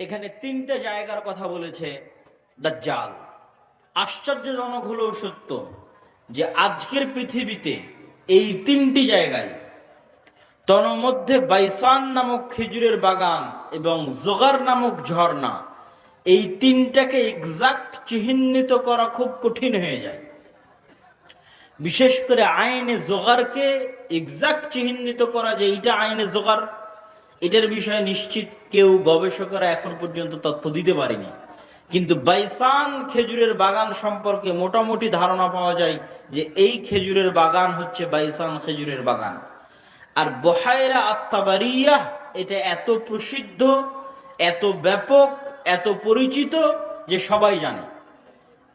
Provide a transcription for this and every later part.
এখানে তিনটা জায়গার কথা বলেছে দাজ্জাল। আশ্চর্যজনক হলেও সত্য যে আজকের পৃথিবীতে এই তিনটি জায়গায়, তন্মধ্যে বাইসান নামক খেজুরের বাগান এবং জোগার নামক ঝর্ণা, এই তিনটাকে এক্সাক্ট চিহ্নিত করা খুব কঠিন হয়ে যায়। বিশেষ করে আইনে জোগারকে এক্সাক্ট চিহ্নিত করা যে এইটা আইনে জোগার, এটার বিষয়ে নিশ্চিত কেউ গবেষকরা এখন পর্যন্ত তথ্য দিতে পারেনি। কিন্তু বাইসান খেজুরের বাগান সম্পর্কে মোটামুটি ধারণা পাওয়া যায় যে এই খেজুরের বাগান হচ্ছে বাইসান খেজুরের বাগান। আর বহায়রা আত্তাবারিয়া এটা এত প্রসিদ্ধ, এত ব্যাপক, এত পরিচিত যে সবাই জানে।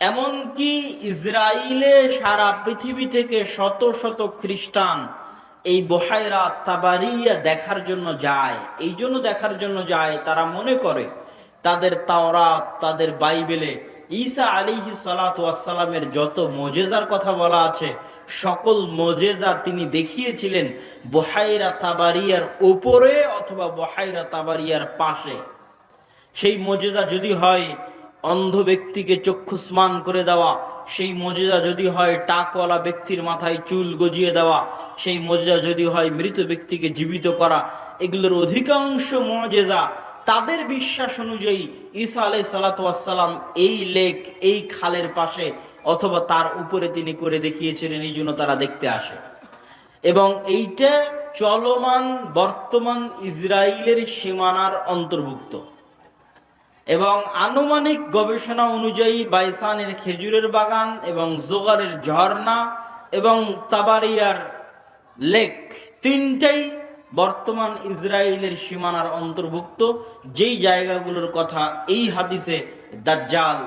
এমনকি ইসরায়েলে সারা পৃথিবী থেকে শত শত খ্রিস্টান এই বহায়রা তাবারিয়া দেখার জন্য যায়। এই জন্য দেখার জন্য যায়, তারা মনে করে তাদের তাওরাত, তাদের বাইবেলে ঈসা আলাইহিস সালাতু ওয়াস সালামের যত মুজিজার কথা বলা আছে, সকল মুজিজা তিনি দেখিয়েছিলেন বহায়রা তাবারিয়ার উপরে অথবা বহায়রা তাবারিয়ার পাশে। সেই মুজিজা যদি হয় অন্ধ ব্যক্তিকে চক্ষুস্মান করে দেওয়া, সেই মুজিজা যদি হয় টাকওয়ালা ব্যক্তির মাথায় চুল গজিয়ে দেওয়া, সেই মুজিজা যদি হয় মৃত ব্যক্তিকে জীবিত করা, এগুলোর অধিকাংশ মুজিজা তাদের বিশ্বাস অনুযায়ী ঈসা আলাইহিস সালাতু ওয়াস সালাম এই লেক, এই খালের পাশে অথবা তার উপরে তিনি করে দেখিয়েছিলেন, এই জন্য তারা দেখতে আসে। এবং এইটা চলমান বর্তমান ইসরায়েলের সীমানার অন্তর্ভুক্ত। এবং আনুমানিক গবেষণা অনুযায়ী বাইসানের খেজুরের বাগান এবং জোগারের ঝর্ণা এবং তাবারিয়ার লেক তিনটাই বর্তমান ইসরায়েলের সীমানার অন্তর্ভুক্ত, যেই জায়গাগুলোর কথা এই হাদিসে দাজ্জাল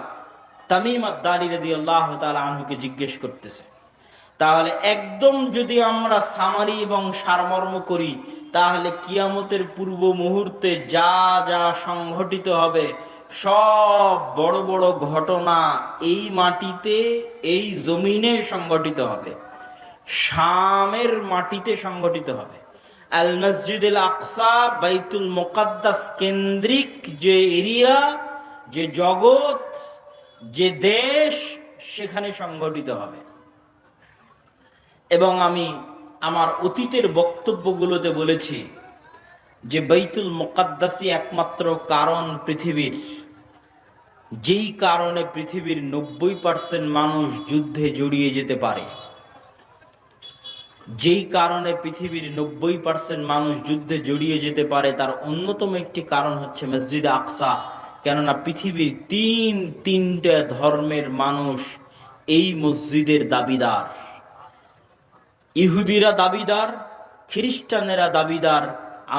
তামিম আদ-দারি রাদিয়াল্লাহু তাআলা আনহুকে জিজ্ঞেস করতেছে। তাহলে একদম যদি আমরা সামারি এবং সারমর্ম করি, তাহলে কিয়ামতের পূর্ব মুহূর্তে যা যা সংঘটিত হবে, সব বড় বড় ঘটনা এই মাটিতে, এই জমিনে সংঘটিত হবে, শামের মাটিতে সংঘটিত হবে। আল মসজিদুল আকসা, বাইতুল মুকাদ্দাস কেন্দ্রিক যে এরিয়া, যে জগৎ, যে দেশ, সেখানে সংঘটিত হবে। এবং আমি আমার অতীতের বক্তব্যগুলোতে বলেছি যে বাইতুল মুকাদ্দাসই একমাত্র কারণ পৃথিবীর, যেই কারণে পৃথিবীর 90% মানুষ যুদ্ধে জড়িয়ে যেতে পারে। যেই কারণে পৃথিবীর 90% মানুষ যুদ্ধে জড়িয়ে যেতে পারে তার অন্যতম একটি কারণ হচ্ছে মসজিদ আকসা। কেননা পৃথিবীর তিনটা ধর্মের মানুষ এই মসজিদের দাবিদার। ইহুদিরা দাবিদার, খ্রিস্টানেরা দাবিদার,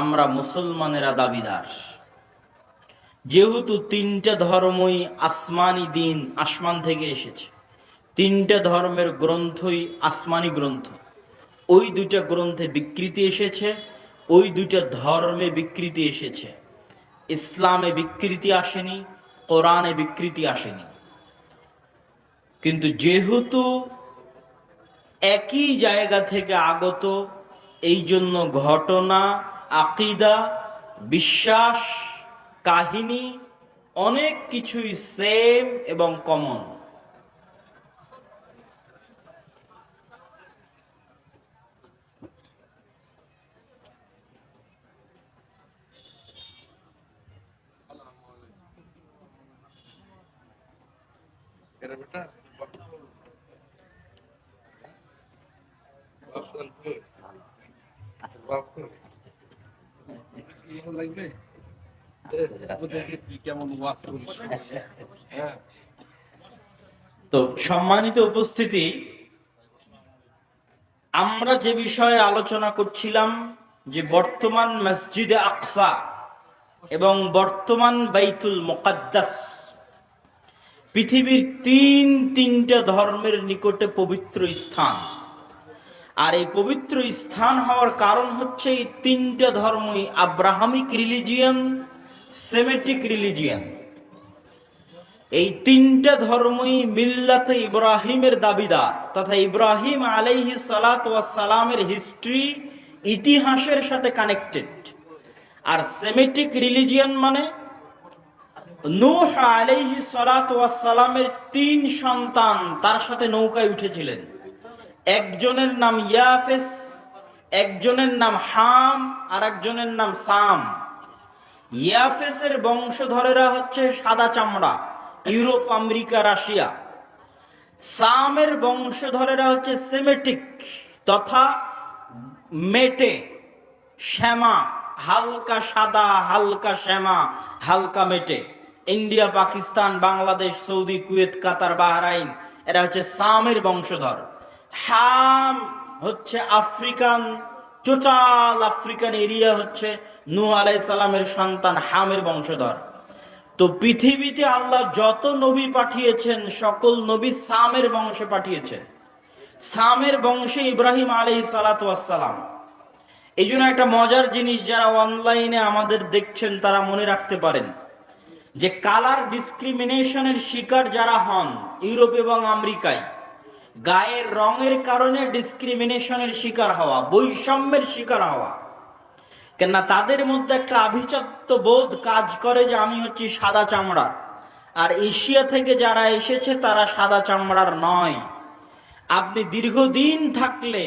আমরা মুসলমানেরা দাবিদার। যেহেতু তিনটা ধর্মই আসমানি দিন, আসমান থেকে এসেছে, তিনটা ধর্মের গ্রন্থই আসমানি গ্রন্থ। ওই দুইটা গ্রন্থে বিকৃতি এসেছে, ওই দুইটা ধর্মে বিকৃতি এসেছে। ইসলামে বিকৃতি আসেনি, কোরআনে বিকৃতি আসেনি। কিন্তু যেহেতু একই জায়গা থেকে আগত, এই জন্য ঘটনা, আকিদা, বিশ্বাস, কাহিনী অনেক কিছুই সেম এবং কমন। তো সম্মানিত উপস্থিতি, আমরা যে বিষয়ে আলোচনা করছিলাম যে বর্তমান মসজিদে আকসা এবং বর্তমান বাইতুল মুকাদ্দাস পৃথিবীর তিনটা ধর্মের নিকটে পবিত্র স্থান। আর এই পবিত্র স্থান হওয়ার কারণ হচ্ছে এই তিনটা ধর্মই আব্রাহামিক রিলিজিয়ান, সেমেটিক রিলিজিয়ান। এই তিনটা ধর্মই মিল্লাতে ইব্রাহিমের দাবিদার, তথা ইব্রাহিম আলাইহিস সালাতু ওয়াস সালামের হিস্ট্রি, ইতিহাসের সাথে কানেক্টেড। আর সেমেটিক রিলিজিয়ান মানে নূহ আলাইহিস সালাতু ওয়াস সালামের 3 সন্তান তার সাথে নৌকায় উঠেছিলেন। একজনের নাম ইয়াফেস, একজনের নাম হাম, আর একজনের নাম সাম। ইয়াফেসের বংশধরেরা হচ্ছে সাদা চামড়া, ইউরোপ, আমেরিকা, রাশিয়া। সামের বংশধরেরা হচ্ছে সেমেটিক তথা মেটে, শ্যামা, হালকা সাদা, হালকা শ্যামা, হালকা মেটে। India, Pakistan, Bangladesh, Saudi, Kuwait, Qatar, Bahrain, এরা হচ্ছে সামের বংশধর। হাম হচ্ছে আফ্রিকান, টোটাল আফ্রিকান এরিয়া হচ্ছে নূহ আলাইহিস সালামের সন্তান হামের বংশধর। তো পৃথিবীতে আল্লাহ যত নবী পাঠিয়েছেন সকল নবী সামের বংশে পাঠিয়েছেন। সামের বংশে ইব্রাহিম আলাইহিস সালাতু ওয়াস সালাম। এই জন্য একটা মজার জিনিস, যারা অনলাইনে আমাদের দেখছেন তারা মনে রাখতে পারেন যে কালার ডিসক্রিমিনেশনের শিকার যারা হন ইউরোপ এবং আমেরিকায়, গায়ের রঙের কারণে ডিসক্রিমিনেশনের শিকার হওয়া, বৈষম্যের শিকার হওয়া, কেননা তাদের মধ্যে একটা আভিজাত্য বোধ কাজ করে যে আমি হচ্ছি সাদা চামড়ার, আর এশিয়া থেকে যারা এসেছে তারা সাদা চামড়ার নয়। আপনি দীর্ঘদিন থাকলে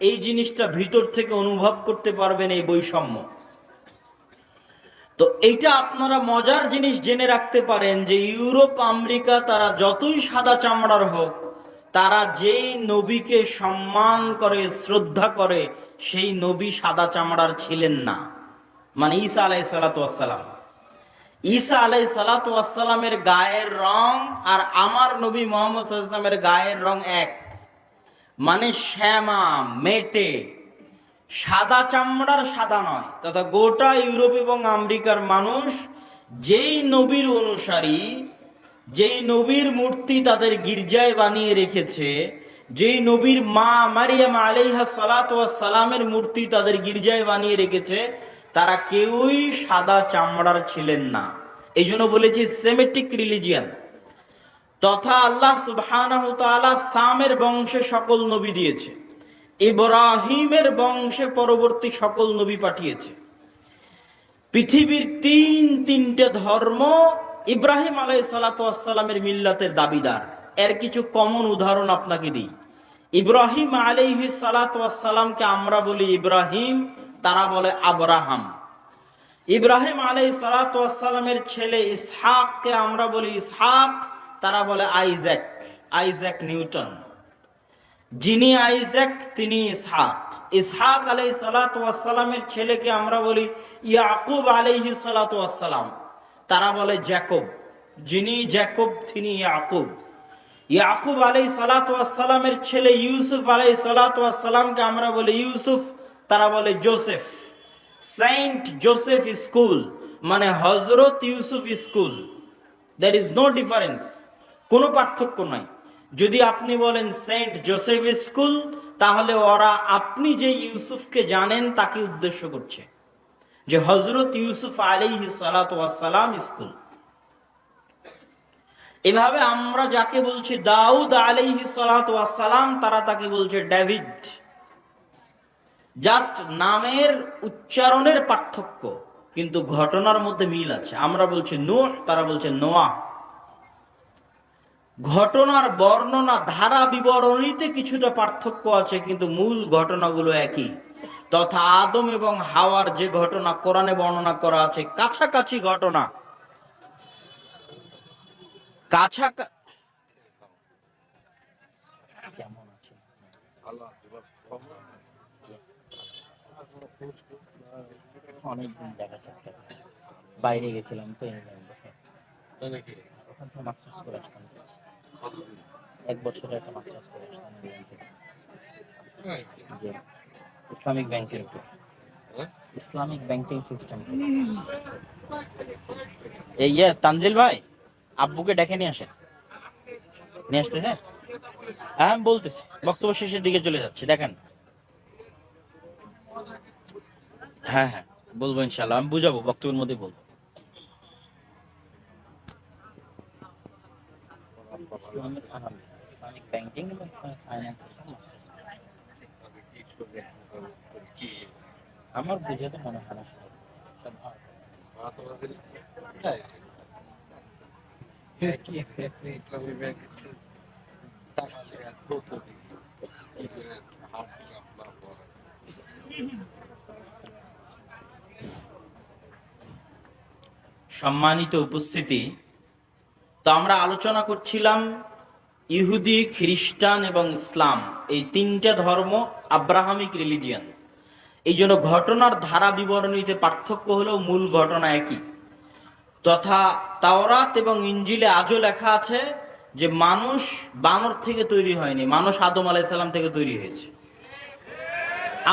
এই জিনিসটা ভিতর থেকে অনুভব করতে পারবেন, এই বৈষম্য। তো এইটা আপনারা মজার জিনিস জেনে রাখতে পারেন যে ইউরোপ, আমেরিকা তারা যতই সাদা চামড়ার হোক, তারা যেই নবীকে সম্মান করে, শ্রদ্ধা করে, সেই নবী সাদা চামড়ার ছিলেন না। মানে ঈসা আলাইহিস সালাতু ওয়াস সালাম, ঈসা আলাইহিস সালাতু ওয়াস সালামের গায়ের রং আর আমার নবী মুহাম্মদ সাল্লাল্লাহু আলাইহি ওয়াসাল্লামের গায়ের রং এক। মানে শ্যামা, মেটে, সাদা চামড়ার সাদা নয়। তথা গোটা ইউরোপ এবং আমেরিকার মানুষ যেই নবীর অনুসারী, যেই নবীর মূর্তি তাদের গির্জায় বানিয়ে রেখেছে, যেই নবীর মা মারিয়াম আলাইহা সালাতু ওয়াস সালামের মূর্তি তাদের গির্জায় বানিয়ে রেখেছে, তারা কেউই সাদা চামড়ার ছিলেন না। এই জন্য বলেছি সেমেটিক রিলিজিয়ান। তথা আল্লাহ সুবহানাহু ওয়া তাআলা সামের বংশে সকল নবী দিয়েছে, ইব্রাহিমের বংশে পরবর্তী সকল নবী পাঠিয়েছে। পৃথিবীর তিনটে ধর্ম ইব্রাহিম আলাইহিস সালাতু ওয়াস সালামের মিল্লাতের দাবিদার। এর কিছু কমন উদাহরণ আপনাকে দিই। ইব্রাহিম আলাইহিস সালাতু ওয়াস সালামকে আমরা বলি ইব্রাহিম, তারা বলে আব্রাহাম। ইব্রাহিম আলাইহিস সালাতু ওয়াস সালামের ছেলে ইসহাককে আমরা বলি ইসহাক, তারা বলে আইজ্যাক, আইজ্যাক নিউটন। যিনি আইজ্যাক তিনি ইসহাক। ইসহাক আলাইহিস সালাতু ওয়াস সালামের ছেলেকে আমরা বলি ইয়াকুব আলাইহিস সালাতু ওয়াস সালাম, তারা বলে জ্যাকব। যিনি জ্যাকব তিনি ইয়াকুব। ইয়াকুব আলাইহিস সালাতু ওয়াস সালামের ছেলে ইউসুফ আলাইহিস সালাতু ওয়াস সালামকে আমরা বলি ইউসুফ, তারা বলে জোসেফ। সেন্ট জোসেফ স্কুল মানে Hazrat Yusuf school. There is no difference, কোনো পার্থক্য নাই। যদি আপনি বলেন সেন্ট জোসেফ স্কুল, তাহলে ওরা আপনি যে ইউসুফকে জানেন তাকে উদ্দেশ্য করছে, যে হযরত ইউসুফ আলাইহিস সালাতু ওয়াস সালাম স্কুল। এভাবে আমরা যাকে বলছি দাউদ আলাইহিস সালাতু ওয়াস সালাম, তারা তাকে বলছে ডেভিড। জাস্ট নামের উচ্চারণের পার্থক্য, কিন্তু ঘটনার মধ্যে মিল আছে। আমরা বলছি নূহ, তারা বলছে নোয়াহ। ঘটনার বর্ণনা ধারা বিবরণীতে কিছুটা পার্থক্য আছে, কিন্তু মূল ঘটনাগুলো একই। তথা আদম এবং হাওয়ার যে ঘটনা কোরআনে বর্ণনা করা আছে, কাছাকাছি ঘটনা, কেমন আছে অনেকদিন দেখা সাক্ষাৎ, বাইরে গেছিলাম তো ওখান থেকে মাস্টার্স করে আসলাম। 1 বছরে একটা মাস্টার্স করে আসলাম যে ইসলামিক ব্যাংকের উপর, ইসলামিক ব্যাংকিং সিস্টেম। এই তানজিল ভাই, আব্বুকে ডেকে নিয়ে আসেন। নিয়ে আসতেছে? হ্যাঁ বলতেছি, বক্তব্য শেষের দিকে চলে যাচ্ছে, দেখেন। হ্যাঁ হ্যাঁ বলবো ইনশাল্লাহ, আমি বুঝাবো, বক্তব্যের মধ্যে বলবো। ইসলামিক ব্যাংকিং এবং ফাইন্যান্স আমার বুঝাতে মনে হয় না। ইসলামী ব্যাংক টাকা দিয়ে দ্রুত কি করে হাত আপনার সম্মানিত উপস্থিতি, তো আমরা আলোচনা করছিলাম ইহুদি, খ্রিস্টান এবং ইসলাম, এই তিনটা ধর্ম আব্রাহামিক রিলিজিয়ান। এই জন্য ঘটনার ধারা বিবরণীতে পার্থক্য হলেও মূল ঘটনা একই। তথা তাওরাত এবং ইঞ্জিলে আজও লেখা আছে যে মানুষ বানর থেকে তৈরি হয়নি, মানুষ আদম আলাইসাল্লাম থেকে তৈরি হয়েছে।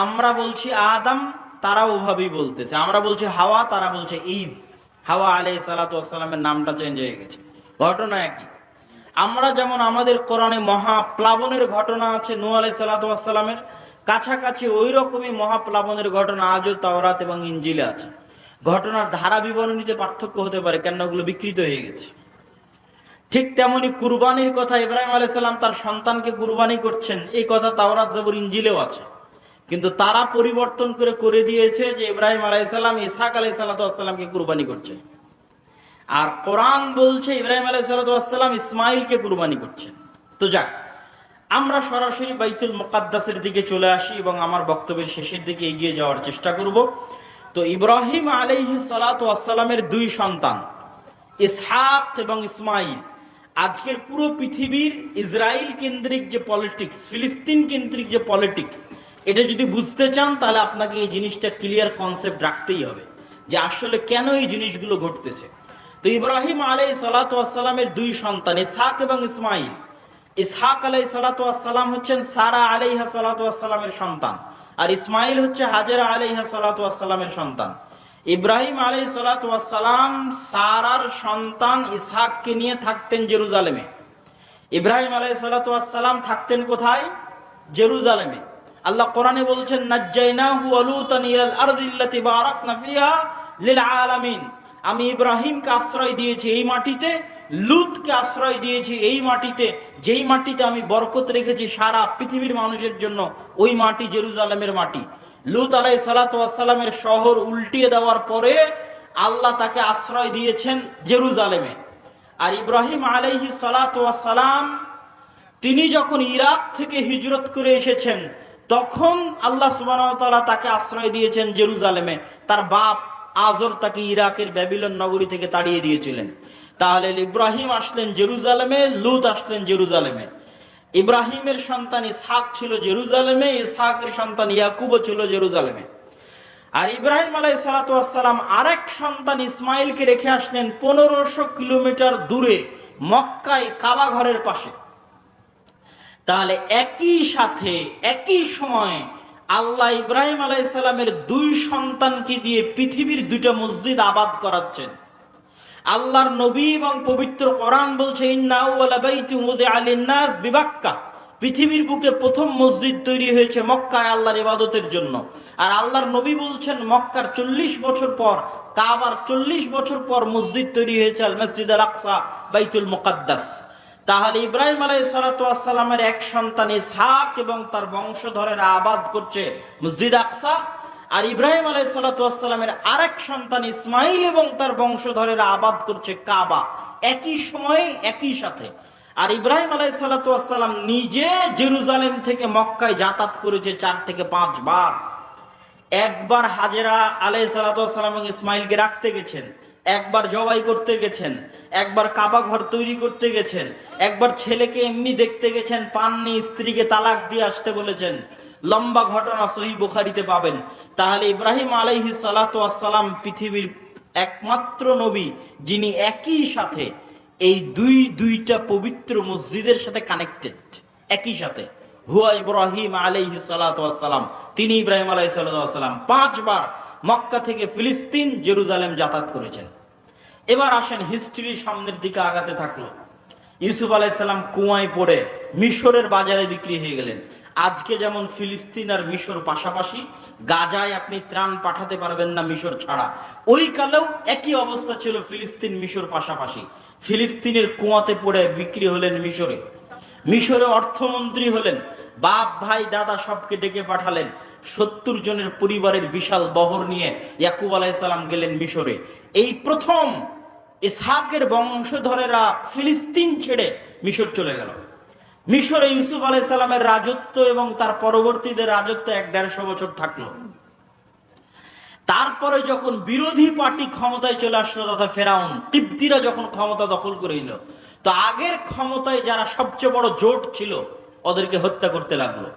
আমরা বলছি আদম, তারা ওভাবেই বলতেছে। আমরা বলছি হাওয়া, তারা বলছে ঈদ। হাওয়া আলাইহিস সালাতু ওয়াস সালামের নামটা চেঞ্জ হয়ে গেছে, ঘটনা একই। আমরা যেমন আমাদের কোরআনে মহাপ্লাবনের ঘটনা আছে নূহ আলাইহিস সালাতু ওয়াস সালামের, কাছাকাছি ওই রকমই মহাপ্লাবনের ঘটনা আজও তাওরাত এবং ইঞ্জিলে আছে। ঘটনার ধারা বিবরণীতে পার্থক্য হতে পারে, কেন ওগুলো বিকৃত হয়ে গেছে। ঠিক তেমনি কুরবানির কথা, ইব্রাহিম আলাইহিস সালাম তার সন্তানকে কুরবানি করছেন, এই কথা তাওরাত জবুর ইঞ্জিলেও আছে। কিন্তু তারা পরিবর্তন করে দিয়েছে যে ইব্রাহিম আলাইহিস সালাম ইসহাক আলাইহিস সালামকে কুরবানি করছেন, আর কোরআন বলছে ইব্রাহিম আলাইহিস সালাম ইসমাইলকে কুরবানি করছেন। তো যাক, আমরা সরাসরি বাইতুল মুকাদ্দাসের দিকে চলে আসি এবং আমার বক্তব্যের শেষের দিকে এগিয়ে যাওয়ার চেষ্টা করব। তো ইব্রাহিম আলাইহিস সালামের দুই সন্তান ইসহাক এবং ইসমাইল, আজকের পুরো পৃথিবীর ইসরায়েল কেন্দ্রিক যে পলিটিক্স, ফিলিস্তিন কেন্দ্রিক যে পলিটিক্স, এটা যদি বুঝতে চান তাহলে আপনাকে এই জিনিসটা ক্লিয়ার কনসেপ্ট রাখতেই হবে যে আসলে কেন এই জিনিসগুলো ঘটতেছে। তো ইব্রাহিম আলাইহিস সালামের দুই সন্তান ইসহাক এবং ইসমাইল। ইসহাক আলাইহিস সালাম হচ্ছেন সারা আলাইহিস সালামের সন্তান, আর ইসমাইল হচ্ছে হাজেরা আলাইহিস সালামের সন্তান। ইব্রাহিম আলাইহিস সালাম সারার সন্তান ইসহাককে নিয়ে থাকতেন জেরুজালেমে। ইব্রাহিম আলাইহিস সালাম থাকতেন কোথায়? জেরুজালেমে। আল্লাহ কোরআনে বলছেন নাজ্জাইনাহু ওয়া লূতান ইলাল আরদিল্লাতী বারাকনা ফিহা লিল আলামিন। আমি ইব্রাহিমকে আশ্রয় দিয়েছি এই মাটিতে, লূতকে আশ্রয় দিয়েছি এই মাটিতে, যেই মাটিতে আমি বরকত রেখেছি সারা পৃথিবীর মানুষের জন্য, ওই মাটি জেরুজালেমের মাটি। লূত আলাইহিস সালামের শহর উল্টিয়ে দেওয়ার পরে আল্লাহ তাকে আশ্রয় দিয়েছেন জেরুজালেমে। আর ইব্রাহিম আলাইহিস সালাম তিনি যখন ইরাক থেকে হিজরত করে এসেছেন, তখন আল্লাহ সুবহানাহু ওয়া তাআলা তাকে আশ্রয় দিয়েছেন জেরুজালেমে। তার বাপ আজর তাকে ইরাকের ব্যাবিলন নগরী থেকে তাড়িয়ে দিয়েছিলেন। তাহলে ইব্রাহিম আসলেন জেরুজালেমে, লূত আসলেন জেরুজালেমে। ইব্রাহিমের সন্তান ইসহাক ছিল জেরুজালেমে, ইসহাকের সন্তান ইয়াকুবও ছিল জেরুজালেমে। আর ইব্রাহিম আলাইহিস সালাম আরেক সন্তান ইসমাইলকে রেখে আসলেন 1500 কিলোমিটার দূরে মক্কায় কাবা ঘরের পাশে। তাহলে একই সাথে একই সময় আল্লাহ ইব্রাহিম আলাইহিস সালামের দুই সন্তানকে দিয়ে পৃথিবীর দুইটা মসজিদ আবাদ করাচ্ছেন। আল্লাহর নবী এবং পবিত্র কোরআন বলছে ইন্না আউওয়ালা বাইতিন উযিআ লিন-নাস বিবাক্কা, পৃথিবীর বুকে প্রথম মসজিদ তৈরি হয়েছে মক্কায় আল্লাহর ইবাদতের জন্য। আর আল্লাহর নবী বলছেন মক্কার 40 বছর পর, কাবার 40 বছর পর মসজিদ তৈরি হয়েছে আল মসজিদ আল আকসা, বাইতুল মুকাদ্দাস। তাহলে ইব্রাহিম আলাইহিস সালামের এক সন্তান ইসহাক এবং তার বংশধরেরা আবাদ করছে মসজিদ আকসা, আর ইব্রাহিম আলাইহিস সালামের আরেক সন্তান ইসমাইল এবং তার বংশধরেরা আবাদ করছে কাবা, একই সময়ে একই সাথে। আর ইব্রাহিম আলাইহিস সালাম নিজে জেরুজালেম থেকে মক্কায় যাতায়াত করেছে 4 থেকে 5 বার। একবার হাজেরা আলাইহিস সালাম এবং ইসমাইলকে রাখতে গেছেন, একবার জবাই করতে গেছেন, একবার কাবা ঘর তৈরি করতে গেছেন, একবার ছেলেকে এমনি দেখতে গেছেন, পাননি, স্ত্রীকে তালাক দিয়ে আসতে বলেছেন। লম্বা ঘটনা সহিহ বুখারীতে পাবেন। তাহলে ইব্রাহিম আলাইহিস সালাম পৃথিবীর একমাত্র নবী যিনি একই সাথে এই দুইটা পবিত্র মসজিদের সাথে কানেক্টেড, একই সাথে। হুয়া ইব্রাহিম আলাইহিস সালাম, তিনি ইব্রাহিম আলাইহিস সালাম 5 বার মক্কা থেকে ফিলিস্তিন জেরুজালেম যাতায়াত করেছেন। এবার আসেন হিস্ট্রির সামনের দিকে আগাতে থাকলো। ইউসুফ আলাইহিস সালাম কুয়ায় পড়ে মিশরের বাজারে বিক্রি হয়ে গেলেন। আজকে যেমন ফিলিস্তিন আর মিশর পাশাপাশি, গাজায় আপনি ত্রাণ পাঠাতে পারবেন না মিশর ছাড়া, ওই কালেও একই অবস্থা ছিল, ফিলিস্তিন মিশর পাশাপাশি। ফিলিস্তিনের কুয়াতে পড়ে বিক্রি হলেন মিশরে, মিশরে অর্থমন্ত্রী হলেন, বাপ ভাই দাদা সবকে ডেকে পাঠালেন। 70 জনের পরিবারের বিশাল বহর নিয়ে ইয়াকুব আলাইহিস সালাম গেলেন মিশরে। এই প্রথম ইসহাকের বংশধরেরা ফিলিস্তিন ছেড়ে মিশর চলে গেল। মিশরে ইউসুফ আলাইহিস সালামের রাজত্ব এবং তার পরবর্তীদের রাজত্ব 1-150 বছর থাকলো। তারপরে যখন বিরোধী পার্টি ক্ষমতায় চলে আসলো, তথা ফেরাউন কিপ্তিরা যখন ক্ষমতা দখল করে নিল, তো আগের ক্ষমতায় যারা সবচেয়ে বড় জোট ছিল ওদেরকে হত্যা করতে লাগলো।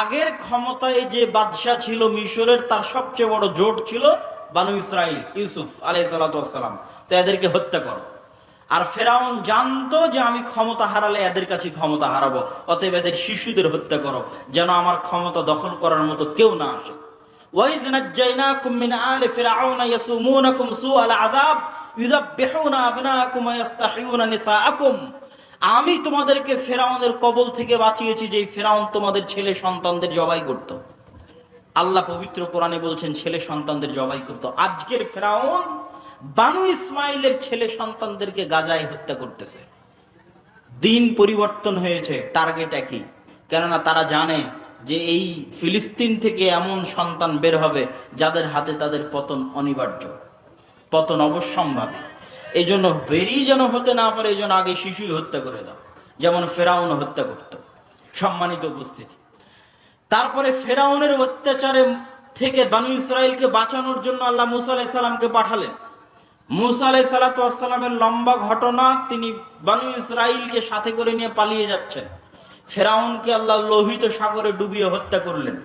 আগের ক্ষমতায় যে বাদশাহ ছিল মিশরের, তার সবচেয়ে বড় জোট ছিল বানু ইসরাইল, ইউসুফ আলাইহিস সালাম। তো এদেরকে হত্যা করো। আর ফেরাউন জানতো যে আমি ক্ষমতা হারালে এদের কাছে ক্ষমতা হারাবো, অতএব এদের শিশুদের হত্যা করো, যেন আমার ক্ষমতা দখল করার মতো কেউ না আসে। وَإِذْ نَجَّيْنَاكُمْ مِنْ آلِ فِرْعَوْنَ يَسُومُونَكُمْ سُوءَ الْعَذَابِ يُذَبِّحُونَ أَبْنَاءَكُمْ وَيَسْتَحْيُونَ نِسَاءَكُمْ। আমি তোমাদেরকে ফেরাউনের কবল থেকে বাঁচিয়েছি, যে ফেরাউন তোমাদের ছেলে সন্তানদের জবাই করত। আল্লাহ পবিত্র কোরআনে বলছেন ছেলে সন্তানদের জবাই করত। আজকের ফেরাউন বানু ইসমাইলের ছেলে সন্তানদেরকে গাজায় হত্যা করতেছে। দিন পরিবর্তন হয়েছে, টার্গেট একই। কেননা তারা জানে যে এই ফিলিস্তিন থেকে এমন সন্তান বের হবে যাদের হাতে তাদের পতন অনিবার্য, পতন অবশ্যম্ভাবী। এই জন্য বেরিয়ে যেন হতে না পারে, এই জন্য আগে শিশুই হত্যা করে দাও, যেমন ফেরাউন হত্যা করত। সম্মানিত উপস্থিতি, তারপরে ফেরাউনের অত্যাচারে থেকে বানু ইসরাইলকে বাঁচানোর জন্য আল্লাহ মুসা আলাইহিস সালামকে পাঠালেন। মুসা আলাইহিস সালামের লম্বা ঘটনা, তিনি বানু ইসরাইলকে সাথে করে নিয়ে পালিয়ে যাচ্ছেন। ফেরাউনকে আল্লাহ লোহিত সাগরে ডুবিয়ে হত্যা করলেন।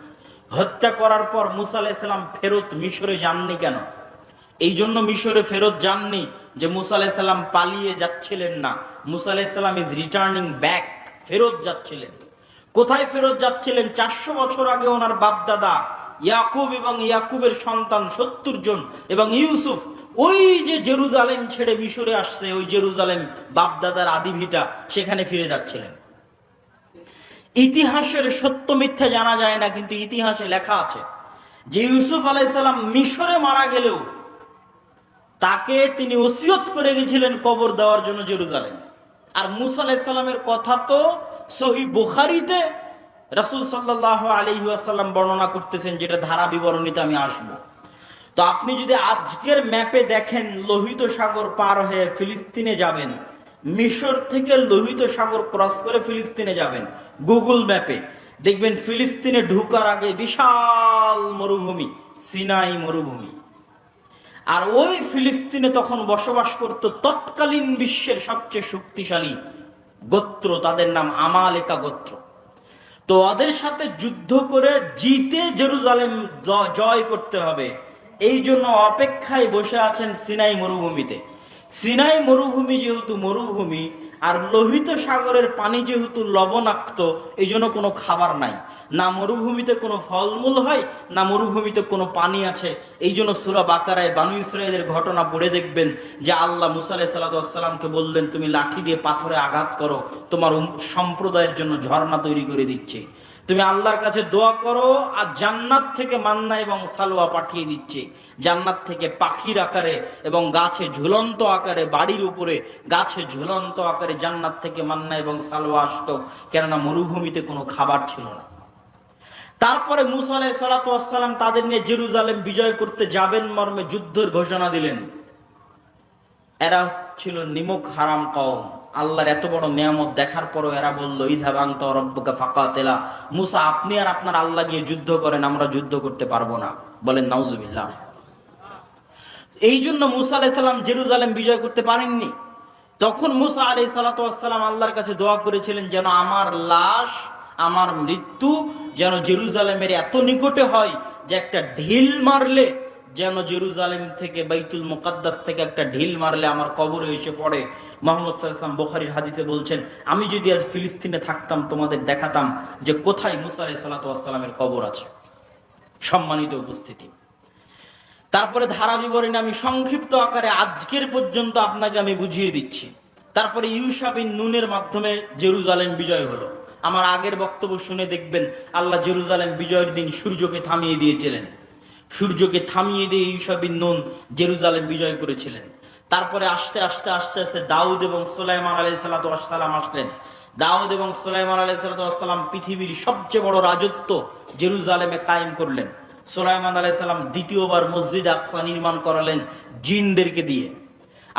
হত্যা করার পর মুসা আলাইহিস সালাম ফেরত মিশরে যাননি কেন? এই জন্য মিশরে ফেরত যাননি যে মুসা আলাইহিস সালাম পালিয়ে যাচ্ছিলেন না, মুসা আলাইহিস সালাম ইজ রিটার্নিং ব্যাক, ফেরত যাচ্ছিলেন। কোথায় ফেরত যাচ্ছিলেন? 400 বছর আগে ওনার বাপদাদা ইয়াকুব এবং ইয়াকুবের সন্তান 70 জন এবং ইউসুফ ওই যে জেরুজালেম ছেড়ে মিশরে আসছে, ওই জেরুজালেম বাপদাদার আদিভিটা, সেখানে ফিরে যাচ্ছিলেন। ইতিহাসের সত্য মিথ্যা জানা যায় না, কিন্তু ইতিহাসে লেখা আছে যে ইউসুফ আলাইহিস সালাম মিশরে মারা গেলেও তাকে তিনি ওসিয়ত করে গেছিলেন কবর দেওয়ার জন্য জেরুজালেমে। আর মুসা আলাইহিস সালামের কথা তো সহিহ বুখারীতে রাসূল সাল্লাল্লাহু আলাইহি ওয়াসাল্লাম বর্ণনা করতেছেন, যেটা ধারা বিবরণীতে আমি আসব। তো আপনি যদি আজকের ম্যাপে দেখেন, লোহিত সাগর পার হয়ে ফিলিস্তিনে যাবেন, মিশর থেকে লোহিত সাগর ক্রস করে ফিলিস্তিনে যাবেন, গুগল ম্যাপে দেখবেন ফিলিস্তিনে ঢুকার আগে বিশাল মরুভূমি, সিনাই মরুভূমি। আর ওই ফিলিস্তিনে তখন বসবাস করত তৎকালীন বিশ্বের সবচেয়ে শক্তিশালী গোত্র, তাদের নাম আমালেকা গোত্র। তো ওদের সাথে যুদ্ধ করে জিতে জেরুজালেম জয় করতে হবে, এই জন্য অপেক্ষায় বসে আছেন সিনাই মরুভূমিতে। সিনাই মরুভূমি যেহেতু মরুভূমি, আর লোহিত সাগরের পানি যেহেতু লবণাক্ত, এই জন্য কোনো খাবার নাই, না মরুভূমিতে কোনো ফলমূল হয়, না মরুভূমিতে কোনো পানি আছে। এই জন্য সূরা বাকারায় বানু ইসরাইলের ঘটনা পড়ে দেখবেন যে আল্লাহ মুসা আলাইহিস সালামকে বললেন, তুমি লাঠি দিয়ে পাথরে আঘাত করো, তোমার সম্প্রদায়ের জন্য ঝর্ণা তৈরি করে দিচ্ছে। তুমি আল্লাহর কাছে দোয়া করো, আর জান্নাত থেকে মান্না এবং সালোয়া পাঠিয়ে দিচ্ছে। জান্নাত থেকে পাখির আকারে এবং গাছে ঝুলন্ত আকারে, বাড়ির উপরে গাছে ঝুলন্ত আকারে জান্নাত থেকে মান্না এবং সালোয়া আসতো, কেননা মরুভূমিতে কোনো খাবার ছিল না। তারপরে মুসা আলাইহিস সালাম তাদের নিয়ে জেরুজালেম বিজয় করতে যাবেন মর্মে যুদ্ধের ঘোষণা দিলেন। এরা ছিল নিমক হারাম কওম। আল্লাহর এত বড় নিয়ামত দেখার পরও এরা বলল, ইযহাব আনতা ওয়া রাব্বুকা ফাকাতিলা, মুসা আপনি আর আপনার আল্লাহ গিয়ে যুদ্ধ করেন, আমরা যুদ্ধ করতে পারবো না। বলেন নাউজুবিল্লাহ। এই জন্য মুসা আলাইহিস সালাম জেরুজালেম বিজয় করতে পারেননি। তখন মুসা আলাইহিস সালাম আল্লাহর কাছে দোয়া করেছিলেন, যেন আমার লাশ, আমার মৃত্যু যেন জেরুজালেমের এত নিকটে হয় যে একটা ঢিল মারলে যেন জেরুজালেম থেকে, বাইতুল মুকাদ্দাস থেকে একটা ঢিল মারলে আমার কবরে এসে পড়ে। মুহাম্মদ সাল্লাল্লাহু আলাইহি ওয়াসাল্লাম বুখারীর হাদিসে বলছেন, আমি যদি আজ ফিলিস্তিনে থাকতাম তোমাদের দেখাতাম যে কোথায় মুসা আলাইহিস সালামের কবর আছে। সম্মানিত উপস্থিতি, তারপরে ধারা বিবরণী আমি সংক্ষিপ্ত আকারে আজকের পর্যন্ত আপনাকে আমি বুঝিয়ে দিচ্ছি। তারপরে ইউশা বিন নুনের মাধ্যমে জেরুজালেম বিজয় হলো। আমার আগের বক্তব্য শুনে দেখবেন আল্লাহ জেরুজালেম বিজয়ের দিন সূর্যকে থামিয়ে দিয়েছিলেন। সূর্যকে থামিয়ে দিয়ে ইউশা বিন নুন জেরুজালেম বিজয় করেছিলেন। তারপরে আস্তে আস্তে আস্তে আস্তে দাউদ এবং সুলাইমান আলাইহিসসালাম আসলেন। দাউদ এবং সুলাইমান আলাইহিসসালাম পৃথিবীর সবচেয়ে বড় রাজত্ব জেরুজালেমে কায়েম করলেন। সুলাইমান আলাইহিস সালাম দ্বিতীয়বার মসজিদ আকসা নির্মাণ করালেন জিনদেরকে দিয়ে।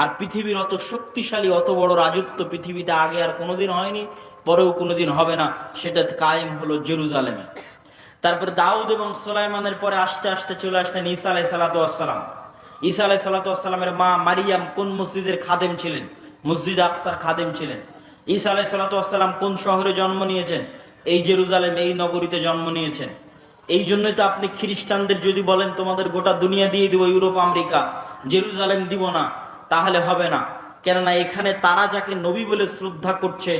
আর পৃথিবীর অত শক্তিশালী অত বড় রাজত্ব পৃথিবীতে আগে আর কোনোদিন হয়নি, পরেও কোনোদিন হবে না। সেটা কায়েম হলো জেরুজালেমে। তারপর দাউদ এবং সুলাইমানের পরে আস্তে আস্তে চলে আসলেন ঈসা আলাইহিস সালাতু ওয়াস সালাম। ঈসা আলাইহিস সালাতু ওয়াস সালামের মা মারিয়াম কোন মসজিদের খাদেম ছিলেন? মসজিদ আকসার খাদেম ছিলেন। ঈসা আলাইহিস সালাতু ওয়াস সালাম কোন শহরে জন্ম নিয়েছেন? এই জেরুজালেম, এই নগরীতে জন্ম নিয়েছেন। এই জন্যই তো আপনি খ্রিস্টানদের যদি বলেন তোমাদের গোটা দুনিয়া দিয়ে দিব, ইউরোপ আমেরিকা, জেরুজালেম দিব না, তাহলে হবে না। কেননা এখানে তারা যাকে নবী বলে শ্রদ্ধা করছে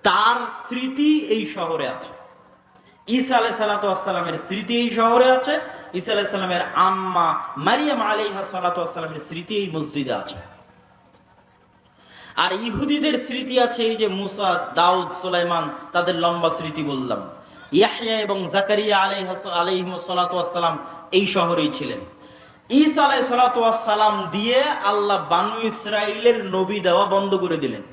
তার স্মৃতি এই শহরে আছে। ঈসা আলাইহিস সালাতু ওয়াস সালামের স্মৃতি এই শহরে আছে। ঈসা আলাইহিস সালামের আম্মা মারিয়াম আলাইহাস সালাতু ওয়াস সালামের স্মৃতি এই মসজিদে আছে। আর ইহুদিদের স্মৃতি আছে এই যে মুসা, দাউদ, সুলাইমান, তাদের লম্বা স্মৃতি বললাম। ইয়াহইয়া এবং জাকারিয়া আলাইহিস সালাতু ওয়াস সালাম এই শহরেই ছিলেন। ঈসা আলাইহিস সালাতু ওয়াস সালাম দিয়ে আল্লাহ বানু ইসরাইলের নবী দেওয়া বন্ধ করে দিলেন।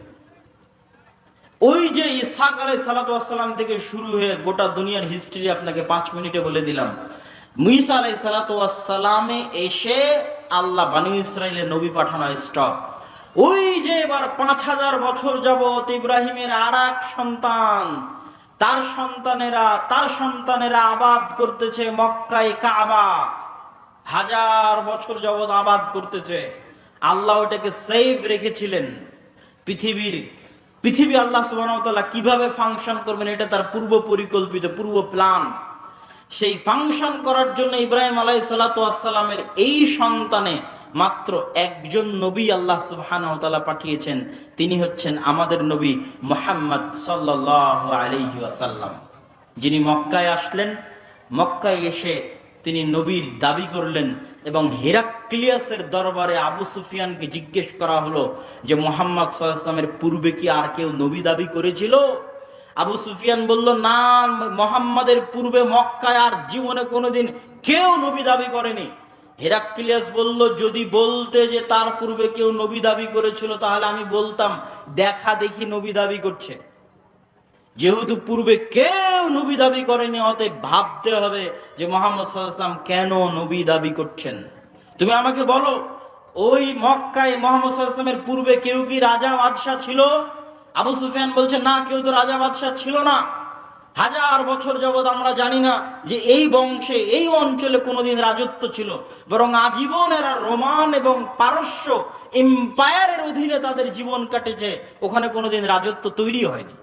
ওই যে ইসহাক আলাইহিস সালাতু ওয়াস সালাম থেকে শুরু হয়ে গোটা দুনিয়ার হিস্ট্রি আপনাকে 5 মিনিটে বলে দিলাম। ঈসা আলাইহিস সালাতু ওয়াস সালামে এসে আল্লাহ বানু ইসরাইলের নবী পাঠানো স্টপ। ওই যে এবার 5000 বছর যাবত ইব্রাহিমের আর এক সন্তান, তার সন্তানেরা আবাদ করতেছে মক্কায় কাবা। 1000 বছর যাবত আবাদ করতেছে। আল্লাহ ওটাকে সেফ রেখেছিলেন। পৃথিবী আল্লাহ সুবহানাহু ওয়া তাআলা কিভাবে ফাংশন করবেন এটা তার পূর্ব পরিকল্পিত, পূর্ব প্ল্যান। সেই ফাংশন করার জন্য ইব্রাহিম আলাইহিস সালাতু ওয়াস সালামের এই সন্তানে মাত্র একজন নবী আল্লাহ সুবহানাহু ওয়া তাআলা পাঠিয়েছেন। তিনি হচ্ছেন আমাদের নবী মুহাম্মদ সাল্লাল্লাহু আলাইহি ওয়াসাল্লাম, যিনি মক্কায় আসলেন। মক্কায় এসে তিনি নবীর দাবি করলেন এবং হেরাক্লিয়াসের দরবারে আবু সুফিয়ানকে জিজ্ঞেস করা হলো যে মুহাম্মদ সাল্লাল্লাহু আলাইহি ওয়াসাল্লামের পূর্বে কি আর কেউ নবী দাবি করেছিল? আবু সুফিয়ান বলল, না, মুহাম্মাদের পূর্বে মক্কায় আর জীবনে কোনোদিন কেউ নবী দাবি করেনি। হেরাক্লিয়াস বলল, যদি বলতে যে তার পূর্বে কেউ নবী দাবি করেছিল তাহলে আমি বলতাম দেখা দেখি নবী দাবি করছে। যেহেতু পূর্বে কেউ নবী দাবি করেনি, অতএব ভাবতে হবে যে মুহাম্মদ সাল্লাল্লাহু আলাইহি ওয়াসাল্লাম কেন নবী দাবি করছেন। তুমি আমাকে বলো, ওই মক্কায় মুহাম্মদ সাল্লাল্লাহু আলাইহি ওয়াসাল্লামের পূর্বে কেউ কি রাজা বাদশা ছিল? আবু সুফিয়ান বলছে, না, কেউ তো রাজা বাদশা ছিল না। 1000 বছর যাবত আমরা জানি না যে এই বংশে এই অঞ্চলে কোনোদিন রাজত্ব ছিল, বরং আজীবন এরা রোমান এবং পারস্য এম্পায়ারের অধীনে তাদের জীবন কাটেছে। ওখানে কোনোদিন রাজত্ব তৈরি হয়নি,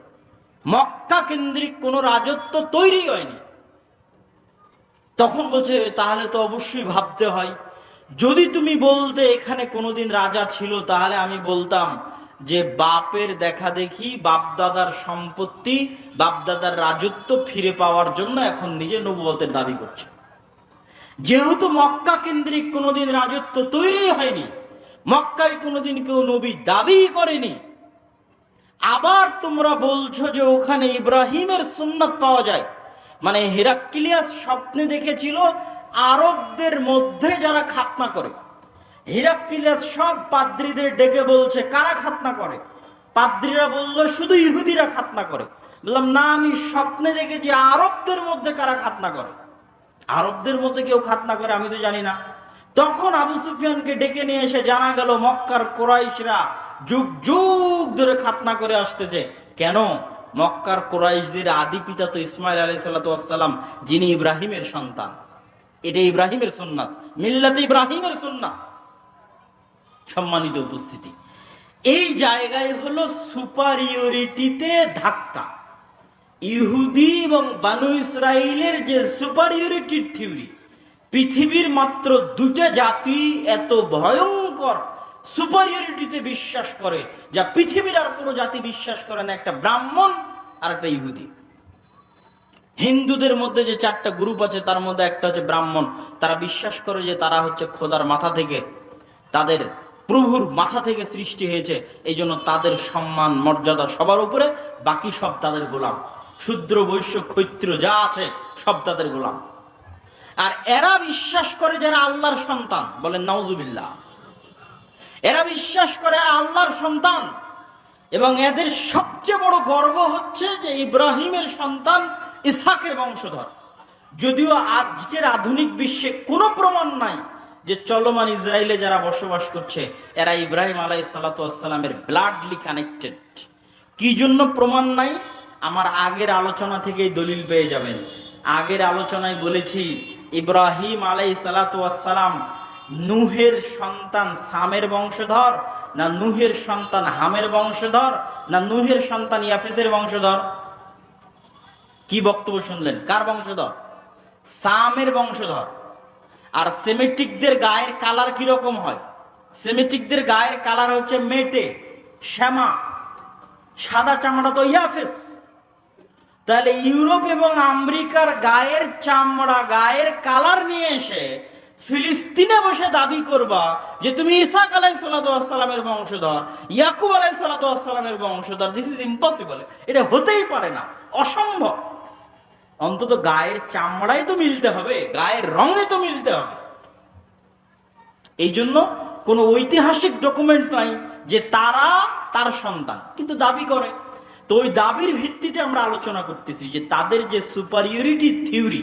মক্কা কেন্দ্রিক কোনো রাজত্ব তৈরি হয়নি। তখন বলছে, তাহলে তো অবশ্যই ভাবতে হয়, যদি তুমি বলতে এখানে কোনোদিন রাজা ছিল তাহলে আমি বলতাম যে বাপের দেখা দেখি বাপদাদার সম্পত্তি, বাপদাদার রাজত্ব ফিরে পাওয়ার জন্য এখন নিজে নবুয়তের দাবি করছে। যেহেতু মক্কা কেন্দ্রিক কোনোদিন রাজত্ব তৈরি হয়নি, মক্কায় কোনোদিন কেউ নবী দাবি করেনি, আবার তোমরা বলছো যে ওখানে ইব্রাহিমের সুন্নাত পাওয়া যায়, মানে হেরাক্লিয়াস স্বপ্নে দেখেছিল আরবদের মধ্যে যারা খাতনা করে। হেরাক্লিয়াস সব পাদ্রীদের ডেকে বলছে কারা খাতনা করে? পাদ্রীরা বললো শুধু ইহুদিরা খাতনা করে। বললাম, না, আমি স্বপ্নে দেখেছি আরবদের মধ্যে কারা খাতনা করে। আরবদের মধ্যে কেউ খাতনা করে আমি তো জানি না। তখন আবু সুফিয়ানকে ডেকে নিয়ে এসে জানা গেল মক্কার কুরাইশরা যুগ যুগ ধরে খাতনা করে আসতেছে। কেন? মক্কার কুরাইশদের আদি পিতা তো ইসমাইল আলাইহিস সালাতু ওয়াস সালাম, যিনি ইব্রাহিমের সন্তান। এটা ইব্রাহিমের সুন্নাত, মিল্লাতে ইব্রাহিমের সুন্নাত। সম্মানিত উপস্থিতি, এই জায়গায় হলো সুপারিয়রিটিতে ধাক্কা। ইহুদি এবং বানু ইসরাইলের যে সুপারিয়রিটির থিওরি, পৃথিবীর মাত্র 2টা জাতি এত ভয়ঙ্কর সুপারিয়রিটিতে বিশ্বাস করে যা পৃথিবীর আর কোনো জাতি বিশ্বাস করে না, একটা ব্রাহ্মণ আর একটা ইহুদি। হিন্দুদের মধ্যে যে 4টা গ্রুপ আছে তার মধ্যে একটা হচ্ছে ব্রাহ্মণ। তারা বিশ্বাস করে যে তারা হচ্ছে খোদার মাথা থেকে, তাদের প্রভুর মাথা থেকে সৃষ্টি হয়েছে, এই জন্য তাদের সম্মান মর্যাদা সবার উপরে, বাকি সব তাদের গোলাম। শূদ্র বৈশ্য ক্ষত্রিয় যা আছে সব তাদের গোলাম। আর এরা বিশ্বাস করে যারা আল্লাহর সন্তান, বলেন নাউজুবিল্লাহ, এরা বিশ্বাস করে আর আল্লাহর সন্তান। এবং এদের সবচেয়ে বড় গর্ব হচ্ছে যে ইব্রাহিমের সন্তান, ইসহাকের বংশধর। যদিও আজকের আধুনিক বিশ্বে কোনো প্রমাণ নাই যে চলমান ইসরায়েলে যারা বসবাস করছে এরা ইব্রাহিম আলাইহিস সালাতু ওয়াস সালামের ব্লাডলি কানেক্টেড। কি জন্য প্রমাণ নাই? আমার আগের আলোচনা থেকেই দলিল পেয়ে যাবেন। আগের আলোচনায় বলেছি ইব্রাহিম আলাইহিস সালাতু ওয়াস সালাম নূহের সন্তান সামের বংশধর, না নূহের সন্তান হামের বংশধর, না নূহের সন্তান ইয়াফেসের বংশধর? কি বক্তব্য শুনলেন? কার বংশধর? সামের বংশধর। আর সেমেটিকদের গায়ের কালার কিরকম হয়? সেমেটিকদের গায়ের কালার হচ্ছে মেটে, শ্যামা, সাদা চামড়া তো ইয়াফেস। তাহলে ইউরোপ এবং আমেরিকার গায়ের চামড়া, গায়ের কালার নিয়ে এসে ফিলিস্তিনে বসে দাবি করবা যে তুমি ইসাক আলাইহিস সালাতু ওয়াস সালামের বংশধর, ইয়াকুব আলাইহিস সালাতু ওয়াস সালামের বংশধর, দিস ইজ ইম্পসিবল। এটা হতেই পারে না, অসম্ভব। অন্তত গায়ের চামড়াই তো মিলতে হবে, গায়ের রঙে তো মিলতে হবে। এই জন্য কোনো ঐতিহাসিক ডকুমেন্ট নাই যে তারা তার সন্তান, কিন্তু দাবি করে। তো ওই দাবির ভিত্তিতে আমরা আলোচনা করতেছি যে তাদের যে সুপারিয়রিটি থিওরি,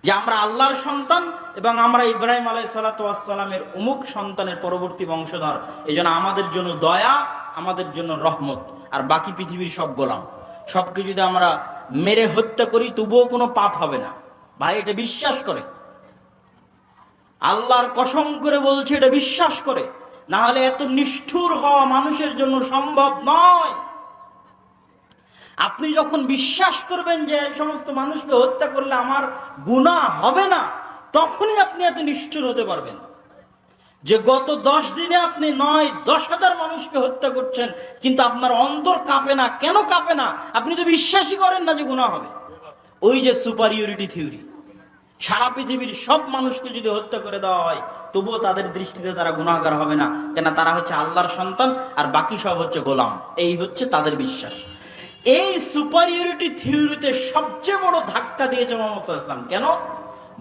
যে আমরা আল্লাহর সন্তান এবং আমরা ইব্রাহিম আলাইহিস সালাতু ওয়াস সালামের অমুক সন্তানের পরবর্তী বংশধর, এই জন্য আমাদের জন্য দয়া, আমাদের জন্য রহমত, আর বাকি পৃথিবীর সব গোলাম। সবকে যদি আমরা মেরে হত্যা করি তবুও কোনো পাপ হবে না। ভাই এটা বিশ্বাস করে, আল্লাহর কসম করে বলছে এটা বিশ্বাস করে, না হলে এত নিষ্ঠুর হওয়া মানুষের জন্য সম্ভব নয়। আপনি যখন বিশ্বাস করবেন যে এই সমস্ত মানুষকে হত্যা করলে আমার গুনাহ হবে না, তখনই আপনি এত নিষ্ঠুর হতে পারবেন। যে গত 10 দিনে আপনি 9-10,000 মানুষকে হত্যা করছেন, কিন্তু আপনার অন্তর কাঁপে না। কেন কাঁপে না? আপনি তো বিশ্বাসই করেন না যে গুনাহ হবে। ওই যে সুপারিয়রিটি থিওরি, সারা পৃথিবীর সব মানুষকে যদি হত্যা করে দেওয়া হয় তবুও তাদের দৃষ্টিতে তারা গুনাহগার হবে না, কেন? তারা হচ্ছে আল্লাহর সন্তান আর বাকি সব হচ্ছে গোলাম। এই হচ্ছে তাদের বিশ্বাস। এই সুপারিয়রিটি থিওরিতে সবচেয়ে বড় ধাক্কা দিয়েছে মোহাম্মদ সাল্লাল্লাহু আলাইহি ওয়াসাল্লাম। কেন?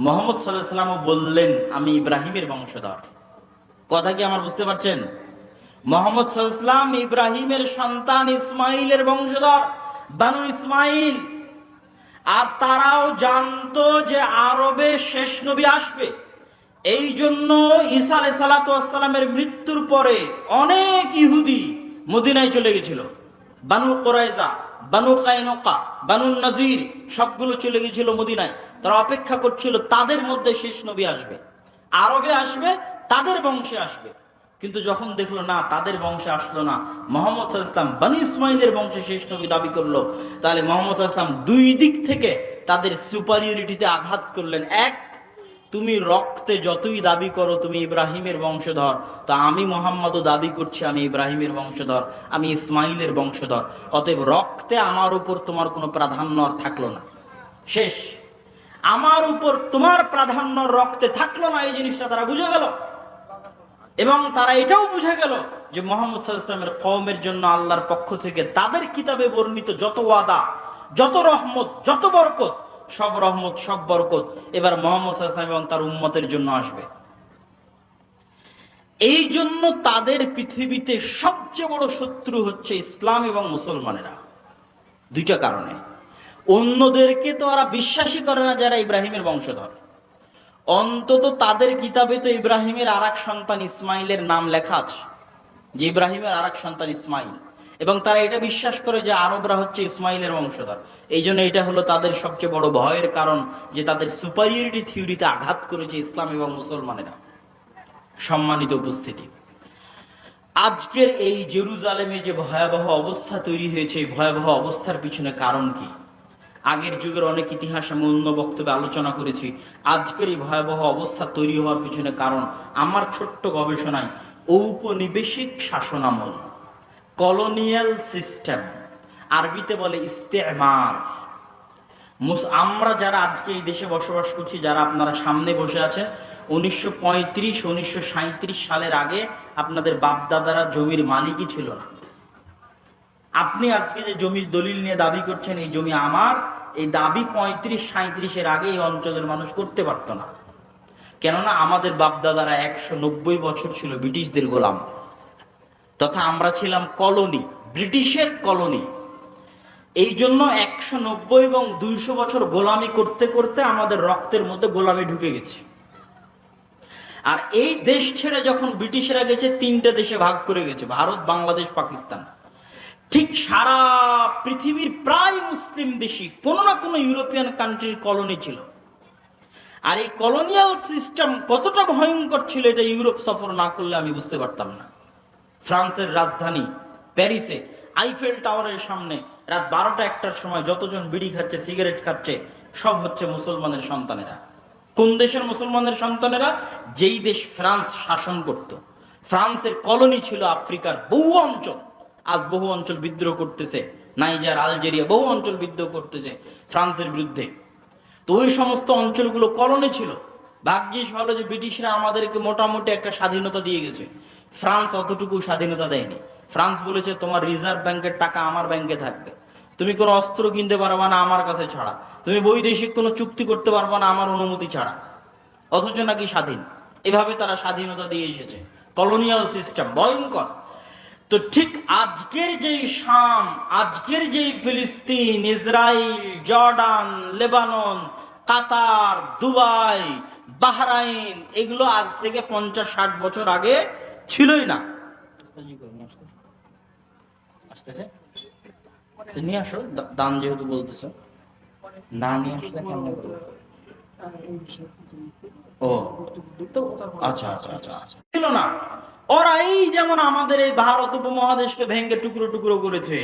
মোহাম্মদ সাল্লাল্লাহু আলাইহি ওয়াসাল্লাম বললেন আমি ইব্রাহিমের বংশধর। কথা কি আমার বুঝতে পারছেন? মোহাম্মদ সাল্লাল্লাহু আলাইহি ওয়াসাল্লাম ইব্রাহিমের সন্তান, ইসমাইলের বংশধর, বানু ইসমাইল। আর তারাও জানতো যে আরবে শেষ নবী আসবে। এই জন্য ঈসা আলাইহিস সালাতু ওয়াস সালামের মৃত্যুর পরে অনেক ইহুদি মদিনায় চলে গেছিল। বানু কুরাইজা, বানু কাইনুকা, বানু নাজির সবগুলো চলে গেছিল মদিনায়। তারা অপেক্ষা করছিল তাদের মধ্যে শেষ নবী আসবে, আরবে আসবে, তাদের বংশে আসবে। কিন্তু যখন দেখলো না তাদের বংশে আসলো না, মুহাম্মদ সাল্লাল্লাহু আলাইহি ওয়াসাল্লাম বনি ইসমাইলের বংশে শেষ নবী দাবি করলো, তাহলে মুহাম্মদ সাল্লাল্লাহু আলাইহি ওয়াসাল্লাম দুই দিক থেকে তাদের সুপারিয়রিটিতে আঘাত করলেন। এক, তুমি রক্তে যতই দাবি করো তুমি ইব্রাহিমের বংশধর, তো আমি মুহাম্মদও দাবি করছি আমি ইব্রাহিমের বংশধর, আমি ইসমাইলের বংশধর। অতএব রক্তে আমার উপর তোমার কোনো প্রাধান্য আর থাকলো না, শেষ। আমার উপর তোমার প্রাধান্য রক্তে থাকলো না, এই জিনিসটা তারা বুঝে গেল। এবং তারা এটাও বুঝে গেল যে মুহাম্মদ সাল্লাল্লাহু আলাইহি ওয়াসাল্লামের কওমের জন্য আল্লাহর পক্ষ থেকে তাদের কিতাবে বর্ণিত যত ওয়াদা, যত রহমত, যত বরকত, সব রহমত, সব বরকত এবার মুহাম্মদ সাল্লাল্লাহু আলাইহি ওয়াসাল্লাম এবং তার উম্মতের জন্য আসবে। এই জন্য তাদের পৃথিবীতে সবচেয়ে বড় শত্রু হচ্ছে ইসলাম এবং মুসলমানেরা। দুইটা কারণে। অন্যদেরকে তো ওরা বিশ্বাসই করে না যারা ইব্রাহিমের বংশধর। অন্তত তাদের কিতাবে তো ইব্রাহিমের আর এক সন্তান ইসমাইলের নাম লেখা আছে, যে ইব্রাহিমের আর এক সন্তান ইসমাইল। এবং তারা এটা বিশ্বাস করে যে আরবরা হচ্ছে ইসমাইলের বংশধর। এই জন্য এটা হলো তাদের সবচেয়ে বড় ভয়ের কারণ, যে তাদের সুপারিয়রিটি থিওরিতে আঘাত করেছে ইসলাম এবং মুসলমানেরা। সম্মানিত উপস্থিতি, আজকের এই জেরুজালেমে যে ভয়াবহ অবস্থা তৈরি হয়েছে, এই ভয়াবহ অবস্থার পিছনে কারণ কি? আগের যুগের অনেক ইতিহাস আমি অন্য বক্তব্যে আলোচনা করেছি। আজকের এই ভয়াবহ অবস্থা তৈরি হওয়ার পিছনে কারণ আমার ছোট্ট গবেষণায় ঔপনিবেশিক শাসনামল, কলোনিয়াল সিস্টেম, আরবিতে বলে ইস্তেমার। আমরা যারা আজকে এই দেশে বসবাস করছি, যারা আপনারা সামনে বসে আছেন, 1935-1937 সালের আগে আপনাদের বাপদাদারা জমির মালিকই ছিল না। আপনি আজকে যে জমির দলিল নিয়ে দাবি করছেন এই জমি আমার, এই দাবি 35-37-এর আগে এই অঞ্চলের মানুষ করতে পারতো না। কেননা আমাদের বাপদাদারা 190 বছর ছিল ব্রিটিশদের গোলাম, তথা আমরা ছিলাম কলোনি, ব্রিটিশের কলোনি। এই জন্য 190 এবং 200 বছর গোলামি করতে করতে আমাদের রক্তের মধ্যে গোলামি ঢুকে গেছে। আর এই দেশ ছেড়ে যখন ব্রিটিশরা গেছে, তিনটে দেশে ভাগ করে গেছে, ভারত, বাংলাদেশ, পাকিস্তান। ঠিক সারা পৃথিবীর প্রায় মুসলিম দেশই কোনো না কোনো ইউরোপিয়ান কান্ট্রির কলোনি ছিল। আর এই কলোনিয়াল সিস্টেম কতটা ভয়ঙ্কর ছিল, এটা ইউরোপ সফর না করলে আমি বুঝতে পারতাম না। ফ্রান্সের রাজধানী প্যারিসে আইফেল টাওয়ারের সামনে রাত 12টা-1টার সময় যতজন বিড়ি খাচ্ছে, সিগারেট খাচ্ছে, সব হচ্ছে মুসলমানের সন্তানেরা। কোন দেশের মুসলমানের সন্তানেরা? যেই দেশ ফ্রান্স শাসন করত। ফ্রান্সের কলোনি ছিল আফ্রিকার বহু অঞ্চল। আজ বহু অঞ্চল বিদ্রোহ করতেছে, নাইজার, আলজেরিয়া, বহু অঞ্চল বিদ্রোহ করতেছে ফ্রান্সের বিরুদ্ধে। তো ওই সমস্ত অঞ্চলগুলো কলোনি ছিল। ভাগ্যিস ভালো যে ব্রিটিশরা আমাদেরকে মোটামুটি একটা স্বাধীনতা দিয়ে গেছে। ফ্রান্স অতটুকু স্বাধীনতা দেয়নি। ফ্রান্স বলেছে, তোমার রিজার্ভ ব্যাংকের টাকা আমার ব্যাংকে থাকবে, তুমি কোনো অস্ত্র কিনতে পারবা না আমার কাছে ছাড়া, তুমি বৈদেশিক কোনো চুক্তি করতে পারবা না আমার অনুমতি ছাড়া। অথচ নাকি স্বাধীন। এভাবে তারা স্বাধীনতা দিয়ে এসেছে। কলোনিয়াল সিস্টেম ভয়ঙ্কর। তো ঠিক আজকের যেই শাম, আজকের যেই ফিলিস্তিন, ইসরায়েল, জর্ডান, লেবানন, কাতার, দুবাই, বাহরাইন, এগুলো আজ থেকে 50-60 বছর আগে ছিলই না। আসতেছে, নিয়ে আসো, দান যেহেতু বলতেছ, না নিয়ে আসলে কেমন করবো? ও তো আচ্ছা আচ্ছা আচ্ছা আচ্ছা, ছিল না। ওরা এই যেমন আমাদের এই ভারত উপমহাদেশকে ভেঙে টুকরো টুকরো করেছে,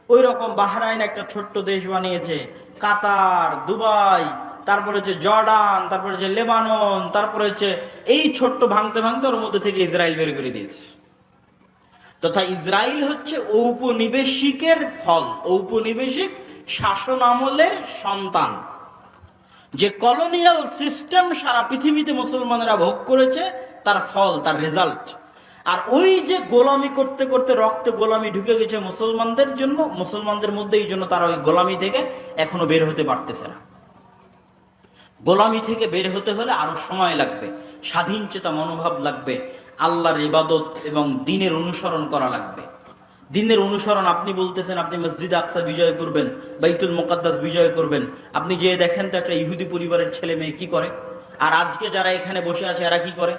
ওই রকম বাহরাইন একটা ছোট্ট দেশ বানিয়েছে, কাতার, দুবাই, তারপরে হচ্ছে জর্ডান, তারপরে হচ্ছে লেবানন, তারপরে হচ্ছে এই ছোট্ট ভাঙতে ভাঙতে ওর মধ্যে থেকে ইসরায়েল বের করে দিয়েছে। তথা ইসরায়েল হচ্ছে ঔপনিবেশিকের ফল, ঔপনিবেশিক শাসন আমলের সন্তান। যে কলোনিয়াল সিস্টেম সারা পৃথিবীতে মুসলমানেরা ভোগ করেছে, তার ফল, তার রেজাল্ট। আর ওই যে গোলামি করতে করতে রক্তে গোলামি ঢুকে গেছে মুসলমানদের জন্য, মুসলমানদের মধ্যে, এই জন্য তারা ওই গোলামি থেকে এখনো বের হতে পারতেছে না। গোলামি থেকে বের হতে হলে আরো সময় লাগবে, স্বাধীন চেতা মনোভাব লাগবে, আল্লাহর ইবাদত এবং দ্বীনের অনুসরণ করা লাগবে। দ্বীনের অনুসরণ, আপনি বলতেছেন আপনি মসজিদ আকসা বিজয় করবেন, বাইতুল মুকাদ্দাস বিজয় করবেন, আপনি যে দেখেন তো একটা ইহুদি পরিবারের ছেলে মেয়ে কি করে। আর আজকে যারা এখানে বসে আছে এরা কি করে?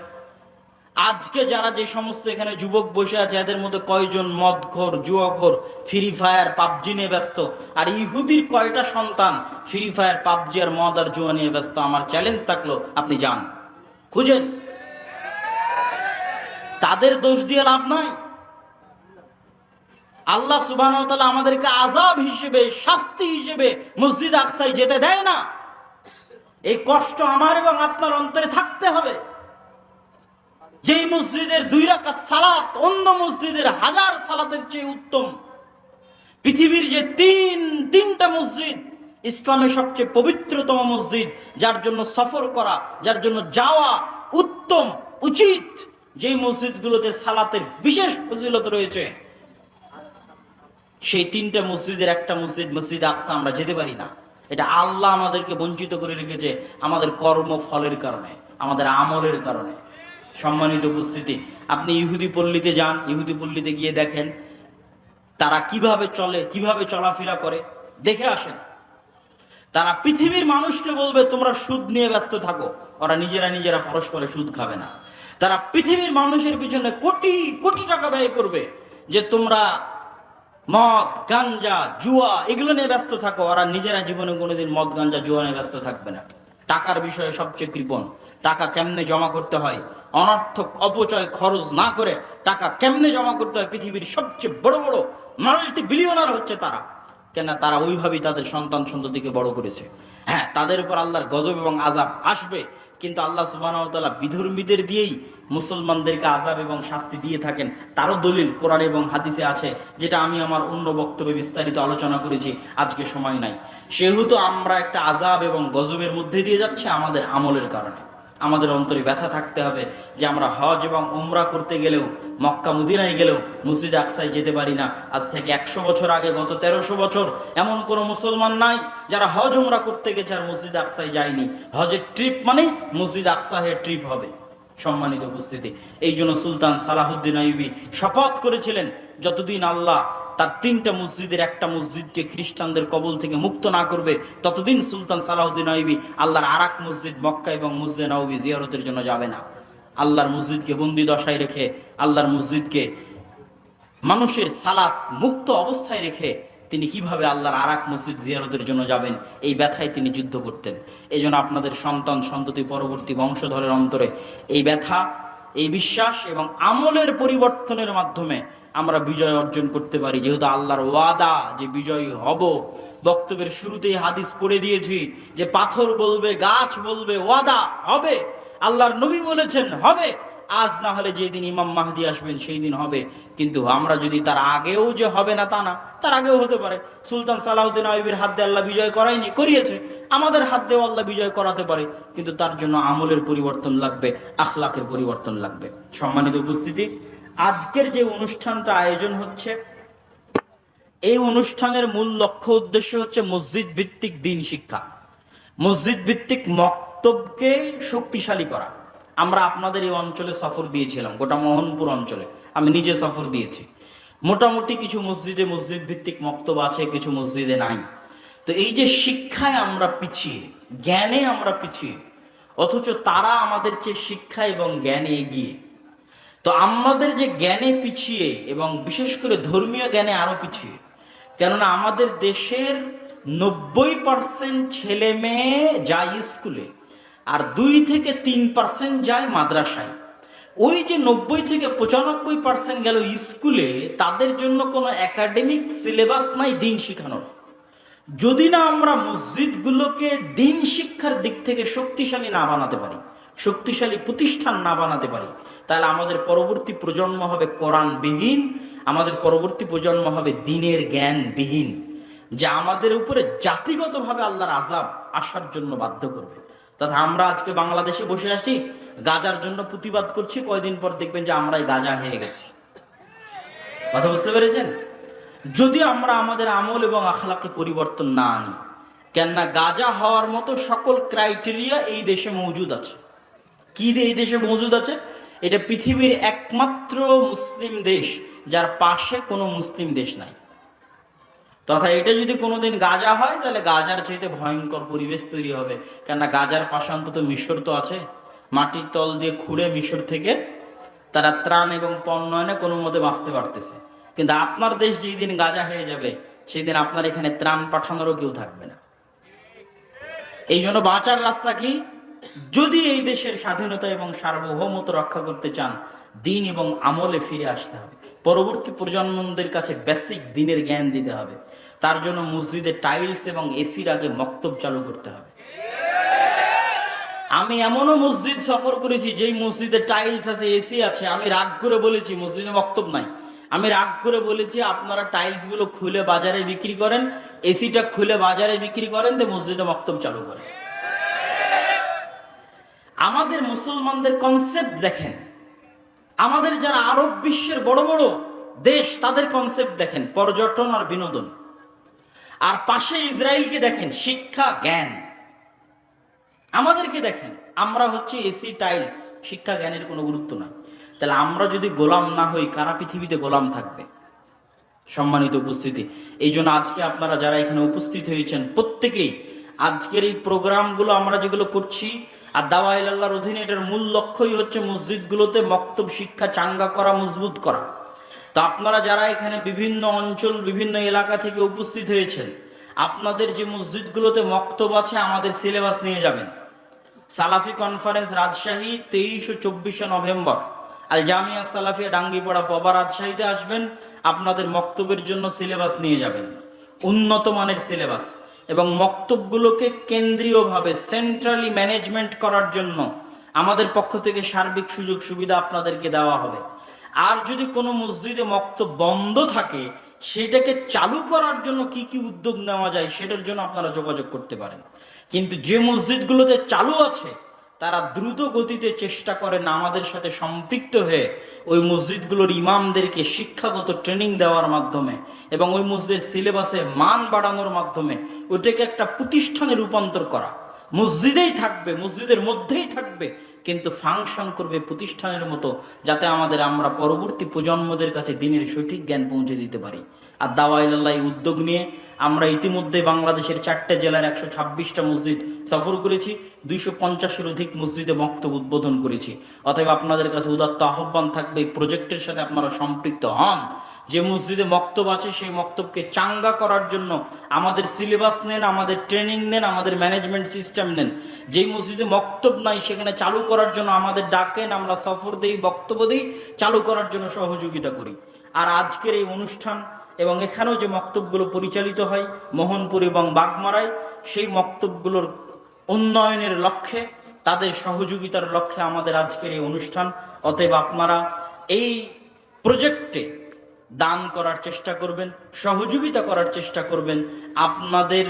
আজকে যারা যে সমস্ত এখানে যুবক বসে আছে, এদের মধ্যে কয়জন মদখোর, জুয়াখোর, ফ্রি ফায়ার, পাবজি নিয়ে ব্যস্ত? আর ইহুদির কয়টা সন্তান ফ্রি ফায়ার, পাবজি আর মদ আর জুয়া নিয়ে ব্যস্ত? আমার চ্যালেঞ্জ থাকলো, আপনি যান খুঁজেন। তাদের দোষ দিয়ে লাভ নাই। আল্লাহ সুবহানাহু ওয়া তাআলা আমাদেরকে আযাব হিসেবে, শাস্তি হিসেবে মসজিদ আকসায় যেতে দেয় না। এই কষ্ট আমার এবং আপনার অন্তরে থাকতে হবে। যেই মসজিদের 2 রাকাত সালাত অন্য মসজিদের 1000 সালাতের চেয়ে উত্তম। পৃথিবীর যে তিনটা মসজিদ, ইসলামের সবচেয়ে পবিত্রতম মসজিদ, যার জন্য সফর করা, যার জন্য যাওয়া উত্তম, উচিত, যেই মসজিদগুলোতে সালাতের বিশেষ ফজিলত রয়েছে, সেই 3টা মসজিদের একটা মসজিদ, মসজিদ আকসা, আমরা যেতে পারি না। এটা আল্লাহ আমাদেরকে বঞ্চিত করে রেখেছে আমাদের কর্মফলের কারণে, আমাদের আমলের কারণে। সম্মানিত উপস্থিতি, আপনি ইহুদি পল্লীতে যান, ইহুদি পল্লীতে গিয়ে দেখেন তারা কিভাবে চলে, কিভাবে চলাফেরা করে, দেখে আসেন। তারা পৃথিবীর মানুষকে বলবে তোমরা সুদ নিয়ে ব্যস্ত থাকো, ওরা নিজেরা পরস্পরে সুদ খাবে না। তারা পৃথিবীর মানুষের পিছনে কোটি কোটি টাকা ব্যয় করবে যে তোমরা মদ, গাঞ্জা, জুয়া এগুলো নিয়ে ব্যস্ত থাকো, ওরা নিজেরা জীবনে কোনোদিন মদ, গাঞ্জা, জুয়া নিয়ে ব্যস্ত থাকবে না। টাকার বিষয়ে সবচেয়ে কৃপণ। টাকা কেমনে জমা করতে হয়, অনর্থক অপচয় খরচ না করে টাকা কেমনে জমা করতে হয়, পৃথিবীর সবচেয়ে বড় বড় মাল্টি বিলিয়নার হচ্ছে তারা। কেন? তারা ওইভাবেই তাদের সন্তান সন্ততিকে বড় করেছে। হ্যাঁ, তাদের উপর আল্লাহর গজব এবং আযাব আসবে, কিন্তু আল্লাহ সুবহানাহু ওয়া তাআলা বিধর্মীদের দিয়েই মুসলমানদেরকে আযাব এবং শাস্তি দিয়ে থাকেন। তারও দলিল কোরআন এবং হাদিসে আছে, যেটা আমি আমার অন্য বক্তব্যে বিস্তারিত আলোচনা করেছি, আজকে সময় নাই। সেহেতু আমরা একটা আযাব এবং গজবের মধ্যে দিয়ে যাচ্ছে আমাদের আমলের কারণে। আমাদের অন্তরে ব্যথা থাকতে হবে যে আমরা হজ এবং উমরা করতে গেলেও, মক্কা মদিনায় গেলেও মসজিদ আকসায় যেতে পারি না। আজ থেকে 100 বছর আগে, গত 1300 বছর এমন কোনো মুসলমান নাই যারা হজ উমরা করতে গেছে আর মসজিদ আকসায় যায়নি। হজের ট্রিপ মানেই মসজিদ আকসাহের ট্রিপ হবে। সম্মানিত উপস্থিতি, এই জন্য সুলতান সালাহুদ্দিন আইয়ুবী শপথ করেছিলেন, যতদিন আল্লাহ তার 3টা মসজিদের একটা মসজিদকে খ্রিস্টানদের কবল থেকে মুক্ত না করবে, ততদিন সুলতান সালাহুদ্দিন আইয়ুবী আল্লাহর আরেক মসজিদ মক্কা এবং মসজিদে নববী জিয়ারতের জন্য যাবে না। আল্লাহর মসজিদকে বন্দি দশায় রেখে, আল্লাহর মসজিদকে মানুষের সালাত মুক্ত অবস্থায় রেখে তিনি কিভাবে আল্লাহর আরাক মসজিদ জিয়ারতের জন্য যাবেন, এই ব্যথায় তিনি যুদ্ধ করতেন। এই জন্য আপনাদের সন্তান সন্ততি পরবর্তী বংশধরের অন্তরে এই ব্যথা, এই বিশ্বাস এবং আমলের পরিবর্তনের মাধ্যমে আমরা বিজয় অর্জন করতে পারি। যেহেতু আল্লাহর ওয়াদা যে বিজয়ী হব, বক্তব্যের শুরুতেই হাদিস পড়ে দিয়েছি যে পাথর বলবে, গাছ বলবে, ওয়াদা হবে। আল্লাহর নবী বলেছেন হবে, আজ না হলে যেদিন ইমাম মাহদি আসবেন সেই দিন হবে। কিন্তু আমরা যদি তার আগেও যে হবে না তা না, তার আগেও হতে পারে। সুলতান সালাউদ্দিন আইয়ুবীর হাত দিয়ে আল্লাহ বিজয় করায়নি, করিয়েছে। আমাদের হাত দিয়েও আল্লাহ বিজয় করাতে পারে, কিন্তু তার জন্য আমলের পরিবর্তন লাগবে, আখলাকের পরিবর্তন লাগবে। সম্মানিত উপস্থিতি, আজকের যে অনুষ্ঠানটা আয়োজন হচ্ছে, এই অনুষ্ঠানের মূল লক্ষ্য উদ্দেশ্য হচ্ছে মসজিদ ভিত্তিক দ্বীন শিক্ষা, মসজিদ ভিত্তিক মক্তবকে শক্তিশালী করা। আমরা আপনাদের এই অঞ্চলে সফর দিয়েছিলাম, গোটা মোহনপুর অঞ্চলে আমি নিজে সফর দিয়েছি। মোটামুটি কিছু মসজিদে মসজিদ ভিত্তিক মক্তব আছে, কিছু মসজিদে নাই। তো এই যে শিক্ষায় আমরা পিছিয়ে, জ্ঞানে আমরা পিছিয়ে, অথচ তারা আমাদের চেয়ে শিক্ষা এবং জ্ঞানে এগিয়ে। তো আমাদের যে জ্ঞানে পিছিয়ে এবং বিশেষ করে ধর্মীয় জ্ঞানে আরো পিছিয়ে, কেননা আমাদের দেশের 90% ছেলে মেয়ে যায় স্কুলে আর 2 থেকে 3% যায় মাদ্রাসায়। ওই যে 90 থেকে 95% গেল স্কুলে, তাদের জন্য কোনো একাডেমিক সিলেবাস নাই দ্বীন শেখানোর। যদি না আমরা মসজিদগুলোকে দ্বীন শিক্ষার দিক থেকে শক্তিশালী না বানাতে পারি, শক্তিশালী প্রতিষ্ঠান না বানাতে পারি, তাহলে আমাদের পরবর্তী প্রজন্ম হবে কোরআনবিহীন, আমাদের পরবর্তী প্রজন্ম হবে দ্বীনের জ্ঞানবিহীন, যা আমাদের উপরে জাতিগতভাবে আল্লাহর আযাব আসার জন্য বাধ্য করবে। তথা আমরা আজকে বাংলাদেশে বসে আছি, গাজার জন্য প্রতিবাদ করছি, কয়দিন পর দেখবেন যে আমরাই গাজা হয়ে গেছি। কথা বুঝতে পেরেছেন? যদি আমরা আমাদের আমল এবং আখলাকে পরিবর্তন না আনি, কেননা গাজা হওয়ার মতো সকল ক্রাইটেরিয়া এই দেশে মজুদ আছে। কি এই দেশে মজুদ আছে? এটা পৃথিবীর একমাত্র মুসলিম দেশ যার পাশে কোনো মুসলিম দেশ নাই। তথা এটা যদি কোনোদিন গাজা হয়, তাহলে গাজার চাইতে ভয়ঙ্কর পরিবেশ তৈরি হবে। কেননা গাজার পাশে অন্তত মিশর তো আছে, মাটির তল দিয়ে খুঁড়ে মিশর থেকে তারা ত্রাণ এবং পণ্য এনে কোনো মতে বাঁচতে পারতেছে। কিন্তু আপনার দেশ যেই দিন গাজা হয়ে যাবে, সেই দিন আপনার এখানে ত্রাণ পাঠানোরও কেউ থাকবে না। এই জন্য বাঁচার রাস্তা কি? যদি এই দেশের স্বাধীনতা এবং সার্বভৌমত্ব রক্ষা করতে চান, দ্বীন এবং আমলে ফিরে আসতে হবে। পরবর্তী প্রজন্মদের কাছে বেসিক দ্বীনের জ্ঞান দিতে হবে। তার জন্য মসজিদে টাইলস এবং এসির আগে মক্তব চালু করতে হবে। আমি এমনও মসজিদ সফর করেছি যেই মসজিদে টাইলস আছে, এসি আছে, আমি রাগ করে বলেছি মসজিদে মক্তব নাই। আমি রাগ করে বলেছি আপনারা টাইলস গুলো খুলে বাজারে বিক্রি করেন, এসিটা খুলে বাজারে বিক্রি করেন, তো মসজিদে মক্তব চালু করেন। আমাদের মুসলমানদের কনসেপ্ট দেখেন, আমাদের যারা আরব বিশ্বের বড় বড় দেশ তাদের কনসেপ্ট দেখেন, পর্যটন আর বিনোদন। আর পাশে ইসরায়েলকে দেখেন, শিক্ষা জ্ঞান। আমাদেরকে দেখেন, আমরা হচ্ছে এসি টাইলস, শিক্ষা জ্ঞানের কোনো গুরুত্ব নাই। তাহলে আমরা যদি গোলাম না হই, কারা পৃথিবীতে গোলাম থাকবে? সম্মানিত উপস্থিতি, এই জন্য আজকে আপনারা যারা এখানে উপস্থিত হয়েছেন প্রত্যেকেই, আজকের এই প্রোগ্রামগুলো আমরা যেগুলো করছি আর দাওয়া ইলা আল্লাহর অধীনে, এটার মূল লক্ষ্যই হচ্ছে মসজিদগুলোতে মক্তব শিক্ষা চাঙ্গা করা, মজবুত করা। তো আপনারা যারা এখানে বিভিন্ন অঞ্চল, বিভিন্ন এলাকা থেকে উপস্থিত হয়েছেন, আপনাদের যে মসজিদগুলোতে মক্তব আছে, আমাদের সিলেবাস নিয়ে যাবেন। সালাফি কনফারেন্স রাজশাহী 23 ও 24 নভেম্বর, আল জামিয়া সালাফিয়া ডাঙ্গিপাড়া পবা, রাজশাহীতে আসবেন। আপনাদের মক্তবের জন্য সিলেবাস নিয়ে যাবেন, উন্নত মানের সিলেবাস। এবং মক্তবগুলোকে কেন্দ্রীয়ভাবে সেন্ট্রালি ম্যানেজমেন্ট করার জন্য আমাদের পক্ষ থেকে সার্বিক সুযোগ সুবিধা আপনাদেরকে দেওয়া হবে। আর যদি কোনো মসজিদে মক্তব বন্ধ থাকে, সেটাকে চালু করার জন্য কি কি উদ্যোগ নেওয়া যায়, সেটার জন্য আপনারা যোগাযোগ করতে পারেন। কিন্তু যে মসজিদগুলোতে চালু আছে, তারা দ্রুত গতিতে চেষ্টা করেন আমাদের সাথে সম্পৃক্ত হয়ে ওই মসজিদগুলোর ইমামদেরকে শিক্ষাগত ট্রেনিং দেওয়ার মাধ্যমে এবং ওই মসজিদের সিলেবাসের মান বাড়ানোর মাধ্যমে ওইটাকে একটা প্রতিষ্ঠানে রূপান্তর করা। মসজিদেই থাকবে, মসজিদের মধ্যেই থাকবে, কিন্তু ফাংশন করবে প্রতিষ্ঠানের মতো, যাতে আমরা পরবর্তী প্রজন্মদের কাছে দ্বীনের সঠিক জ্ঞান পৌঁছে দিতে পারি। আর দাওয়াইল্লাহ উদ্যোগ নিয়ে আমরা ইতিমধ্যে বাংলাদেশের 4টে জেলার 126টা মসজিদ সফর করেছি, 250-এর অধিক মসজিদে মক্তব উদ্বোধন করেছি। অতএব আপনাদের কাছে উদাত্ত আহ্বান থাকবে এই প্রজেক্টের সাথে আপনারা সম্পৃক্ত হন। যে মসজিদে মক্তব আছে সেই মক্তবকে চাঙ্গা করার জন্য আমাদের সিলেবাস নেন, আমাদের ট্রেনিং নেন, আমাদের ম্যানেজমেন্ট সিস্টেম নেন। যেই মসজিদে মক্তব নাই সেখানে চালু করার জন্য আমাদের ডাকেন, আমরা সফর দিই, বক্তব্য দিই, চালু করার জন্য সহযোগিতা করি। আর আজকের এই অনুষ্ঠান এবং এখানেও যে মক্তবগুলো পরিচালিত হয় মোহনপুর এবং বাগমারায়, সেই মক্তবগুলোর উন্নয়নের লক্ষ্যে, তাদের সহযোগিতার লক্ষ্যে আমাদের আজকের এই অনুষ্ঠান। অতএব আপনারা এই প্রজেক্টে দান করার চেষ্টা করবেন, সহযোগিতা করার চেষ্টা করবেন। আপনাদের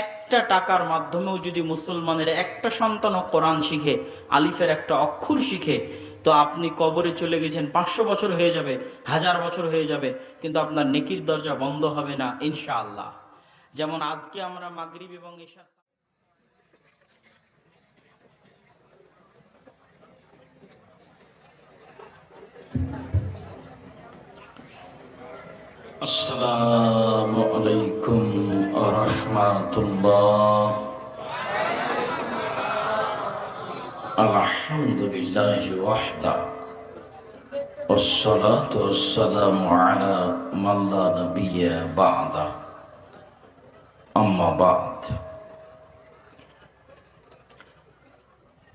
একটা টাকার মাধ্যমেও যদি মুসলমানের একটা সন্তানও কোরআন শিখে, আলিফের একটা অক্ষর শিখে, তো আপনি কবরে চলে গেছেন, 500 বছর হয়ে যাবে, 1000 বছর হয়ে যাবে, কিন্তু আপনার নেকির দরজা বন্ধ হবে না ইনশাআল্লাহ। যেমন আজকে আমরা মাগরিব এবং ইশা আসসালামু আলাইকুম ওয়া রাহমাতুল্লাহ। আলহামদুলিল্লাহি ওয়াহদা والصلاة والسلام على من لا نبي بعده أما بعد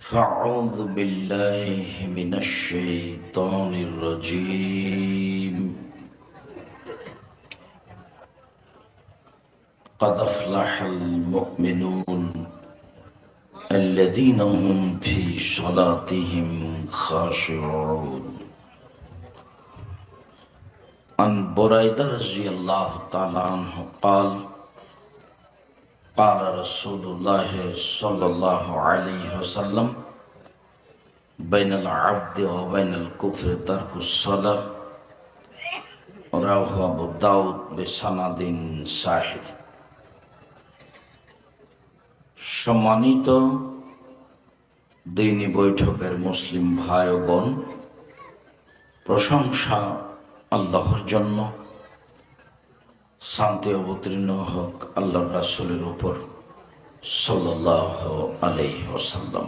فأعوذ بالله من الشيطان الرجيم قد أفلح المؤمنون الذين هم في صلاتهم خاشعون عن بريدة رضي الله تعالى عنه قال قال رسول الله صلى الله عليه وسلم بين العبد وبين الكفر ترك الصلاة رواه أبو داود بسند صحيح। সম্মানিত দ্বীনি বৈঠকের মুসলিম ভাই ও বোন, প্রশংসা আল্লাহর জন্য, শান্তি অবতীর্ণ হোক আল্লাহর রাসূলের উপর সাল্লাল্লাহু আলাইহি ওয়াসাল্লাম।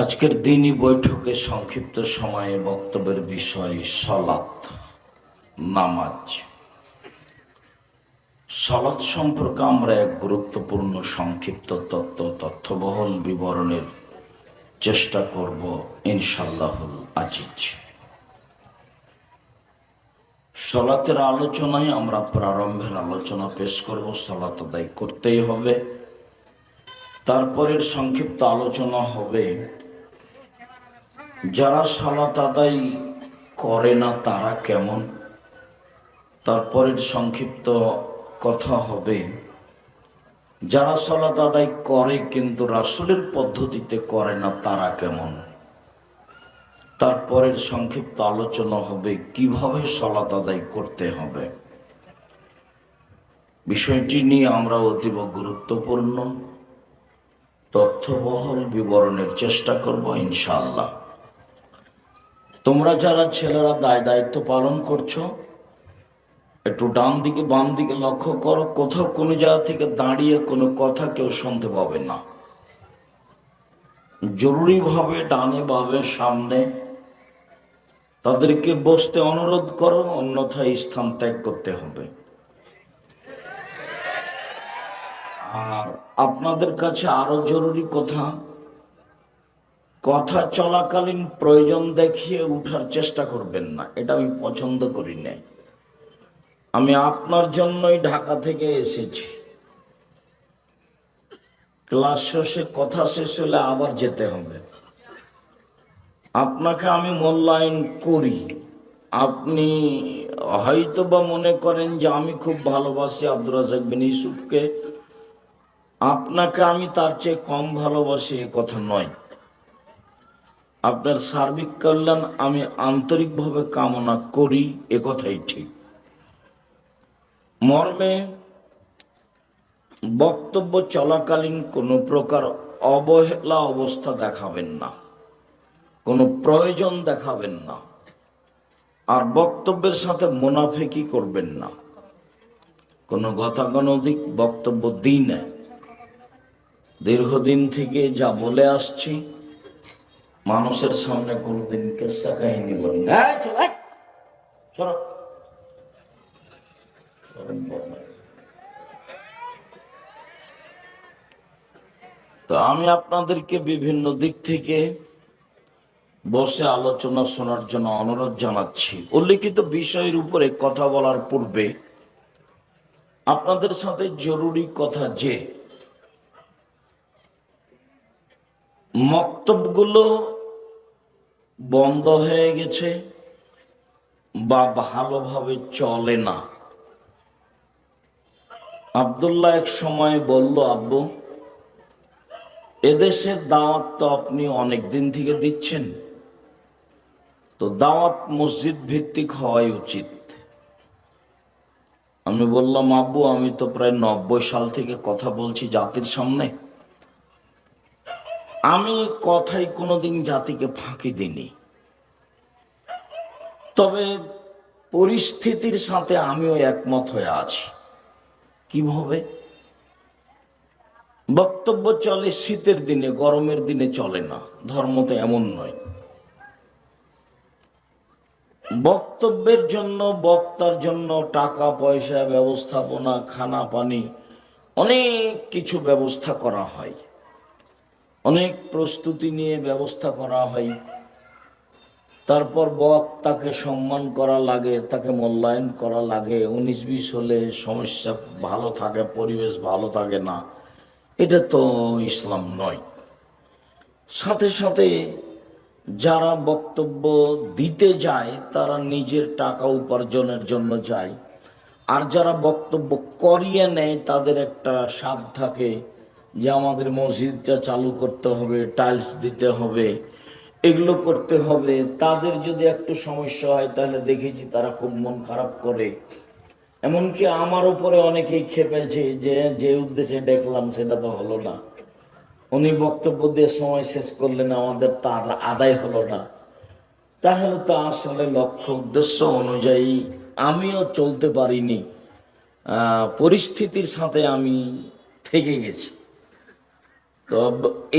আজকের দ্বীনি বৈঠকে সংক্ষিপ্ত সময়ে বক্তব্যের বিষয় সালাত, নামাজ। সালাত সম্পর্কে আমরা এক গুরুত্বপূর্ণ সংক্ষিপ্ত তথ্যবহুল বিবরণের চেষ্টা করব ইনশাআল্লাহুল আজিজ। সালাতের আলোচনায় আমরা প্রারম্ভের আলোচনা পেশ করব, সালাত আদায় করতেই হবে। তারপরের সংক্ষিপ্ত আলোচনা হবে যারা সালাত আদায় করে না তারা কেমন। তারপরের সংক্ষিপ্ত কথা হবে যারা সালাত আদায় করে কিন্তু রাসূলের পদ্ধতিতে করে না তারা কেমন। তারপরের সংক্ষিপ্ত আলোচনা হবে কিভাবে সালাত আদায় করতে হবে। বিষয়টি নিয়ে আমরা অতীব গুরুত্বপূর্ণ তথ্যবহুল বিবরণের চেষ্টা করব ইনশাআল্লাহ। তোমরা যারা ছেলেরা দায়িত্ব পালন করছো, একটু ডান দিকে বাম দিকে লক্ষ্য করো, কোথাও কোনো জায়গা থেকে দাঁড়িয়ে কোনো কথা কেউ শুনতে পাবে না। জরুরিভাবে ডানে বামে সামনে তাদেরকে বসতে অনুরোধ করো, অন্যথায় স্থান ত্যাগ করতে হবে। আর আপনাদের কাছে আরো জরুরি কথা চলাকালীন প্রয়োজন দেখিয়ে উঠার চেষ্টা করবেন না, এটা আমি পছন্দ করি না। আমি আপনার জন্যই ঢাকা থেকে এসেছি, ক্লাস শেষে কথা শেষ হলে আবার যেতে হবে। আপনাকে আমি মূল্যায়ন করি। আপনি হয়তো বা মনে করেন যে আমি খুব ভালোবাসি আব্দুর রাজ্জাক বিন ইউসুফকে, আপনাকে আমি তার চেয়ে কম ভালোবাসি এ কথা নয়। আপনার সার্বিক কল্যাণ আমি আন্তরিকভাবে কামনা করি, এ কথাই ঠিক। মর্মে বক্তব্য চলাকালীন কোনো প্রকার অবহেলা অবস্থা দেখাবেন না, কোনো প্রয়োজন দেখাবেন না। আর বক্তব্যের সাথে মুনাফিকি করবেন না। কোনো গতাগণিক বক্তব্য দিই না। দীর্ঘদিন থেকে যা বলে আসছি, মানুষের সামনে কোনোদিন কেসা কাহিনী বলি না। এই চল, এই, সরো। তো আমি আপনাদেরকে বিভিন্ন দিক থেকে বসে আলোচনা শোনার জন্য অনুরোধ জানাচ্ছি। উল্লিখিত বিষয়ের উপরে কথা বলার পূর্বে আপনাদের সাথে জরুরি কথা যে মক্তবগুলো বন্ধ হয়ে গেছে বা ভালোভাবে চলে না। আব্দুল্লাহ এক সময় বলল, আব্বু, এদেশে দাওয়াত তো আপনি অনেক দিন থেকে দিচ্ছেন, তো দাওয়াত মসজিদ ভিত্তিক হওয়াই উচিত। আমি বললাম, আব্বু, আমি তো প্রায় 90 সাল থেকে কথা বলছি জাতির সামনে, আমি কথাই কোনোদিন জাতিকে ফাঁকি দিইনি। তবে পরিস্থিতির সাথে আমিও একমত হয়ে আছি। কিভাবে? বক্তব্য চলে শীতের দিনে, গরমের দিনে চলে না। ধর্ম তো এমন নয়। বক্তব্যের জন্য, বক্তার জন্য টাকা পয়সা, ব্যবস্থাপনা, খানা পানি, অনেক কিছু ব্যবস্থা করা হয়, অনেক প্রস্তুতি নিয়ে ব্যবস্থা করা হয়। তারপর বক্তাকে সম্মান করা লাগে, তাকে মূল্যায়ন করা লাগে। 19-20 হলে সমস্যা ভালো থাকে, পরিবেশ ভালো থাকে না। এটা তো ইসলাম নয়। সাথে সাথে যারা বক্তব্য দিতে যায় তারা নিজের টাকা উপার্জনের জন্য যায়, আর যারা বক্তব্য করিয়ে নেয় তাদের একটা স্বাদ থাকে যে আমাদের মসজিদটা চালু করতে হবে, টাইলস দিতে হবে, এগুলো করতে হবে। তাদের যদি একটু সমস্যা হয় তাহলে দেখেছি তারা খুব মন খারাপ করে। এমনকি আমার উপরে অনেকেই খেপেছে যে যে উদ্দেশ্যে দেখলাম সেটা তো হলো না, উনি বক্তব্য দিয়ে সময় শেষ করলেন, আমাদের তা আদায় হলো না। তাহলে তো আসলে লক্ষ্য উদ্দেশ্য অনুযায়ী আমিও চলতে পারিনি, পরিস্থিতির সাথে আমি থেকে গেছি। তো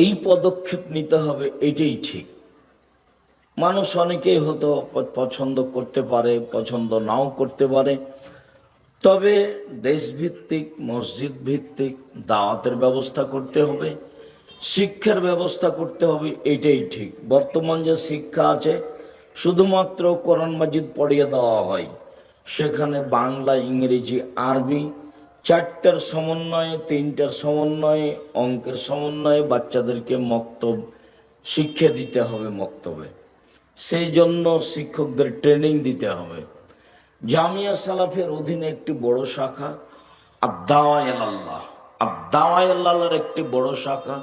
এই পদক্ষেপ নিতে হবে, এটাই ঠিক। মানুষ অনেকেই হয়তো পছন্দ করতে পারে, পছন্দ নাও করতে পারে, তবে দেশভিত্তিক, মসজিদ ভিত্তিক দাওয়াতের ব্যবস্থা করতে হবে, শিক্ষার ব্যবস্থা করতে হবে, এটাই ঠিক। বর্তমান যে শিক্ষা আছে শুধুমাত্র কোরআন মাজিদ পড়িয়ে দেওয়া হয়, সেখানে বাংলা, ইংরেজি, আরবি 4টার সমন্বয়ে, 3টার সমন্বয়ে, অঙ্কের সমন্বয়ে বাচ্চাদেরকে মক্তব শিক্ষা দিতে হবে। মক্তবে সেই জন্য শিক্ষকদের ট্রেনিং দিতে হবে। জামিয়া সালাফের অধীনে একটি বড় শাখা আদ-দাওয়া ইলাল্লাহ, আদ-দাওয়া ইলাল্লাহর একটি বড় শাখা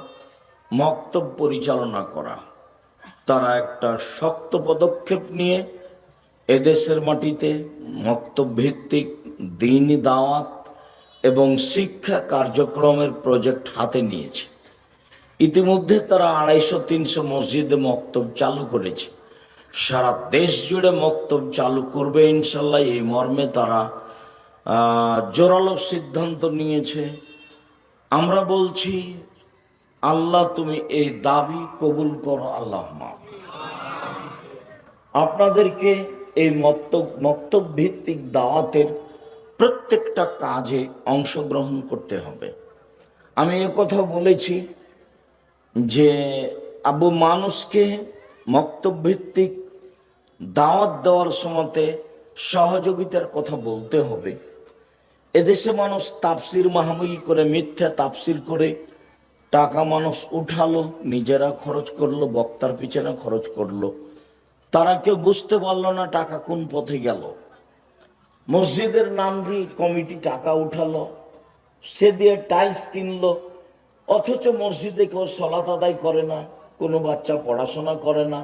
মক্তব পরিচালনা করা। তারা একটা শক্ত পদক্ষেপ নিয়ে এদেশের মাটিতে মক্তব ভিত্তিক দ্বীনি দাওয়াত এবং শিক্ষা কার্যক্রমের প্রজেক্ট হাতে নিয়েছে। ইতিমধ্যে তারা 250-300 মসজিদে মক্তব চালু করেছে। সারা দেশ জুড়ে মক্তব চালু করবে ইনশাল্লাহ, এই মর্মে তারা জোরালো সিদ্ধান্ত নিয়েছে। আমরা বলছি, আল্লাহ তুমি এই দাবি কবুল করো। আল্লাহ আপনাদেরকে এই মক্তব ভিত্তিক দাওয়াতের প্রত্যেকটা কাজে অংশগ্রহণ করতে হবে। আমি কথা বলেছি যে আবু, মানুষকে মক্তব ভিত্তিক দাওয়াত দেওয়ার সময়তে সহযোগিতার কথা বলতে হবে। এদেশে মানুষ তাফসির মাহফিল করে, মিথ্যা তাফসির করে টাকা মানুষ উঠালো, নিজেরা খরচ করলো, বক্তার পিছনে খরচ করলো, তারা কেউ বুঝতে পারলো না টাকা কোন পথে গেল। মসজিদের নাম দিয়ে কমিটি টাকা উঠালো, সে দিয়ে টাইলস কিনলো, অথচ মসজিদে কেউ সালাত আদায় করে না, কোনো বাচ্চা পড়াশোনা করে না।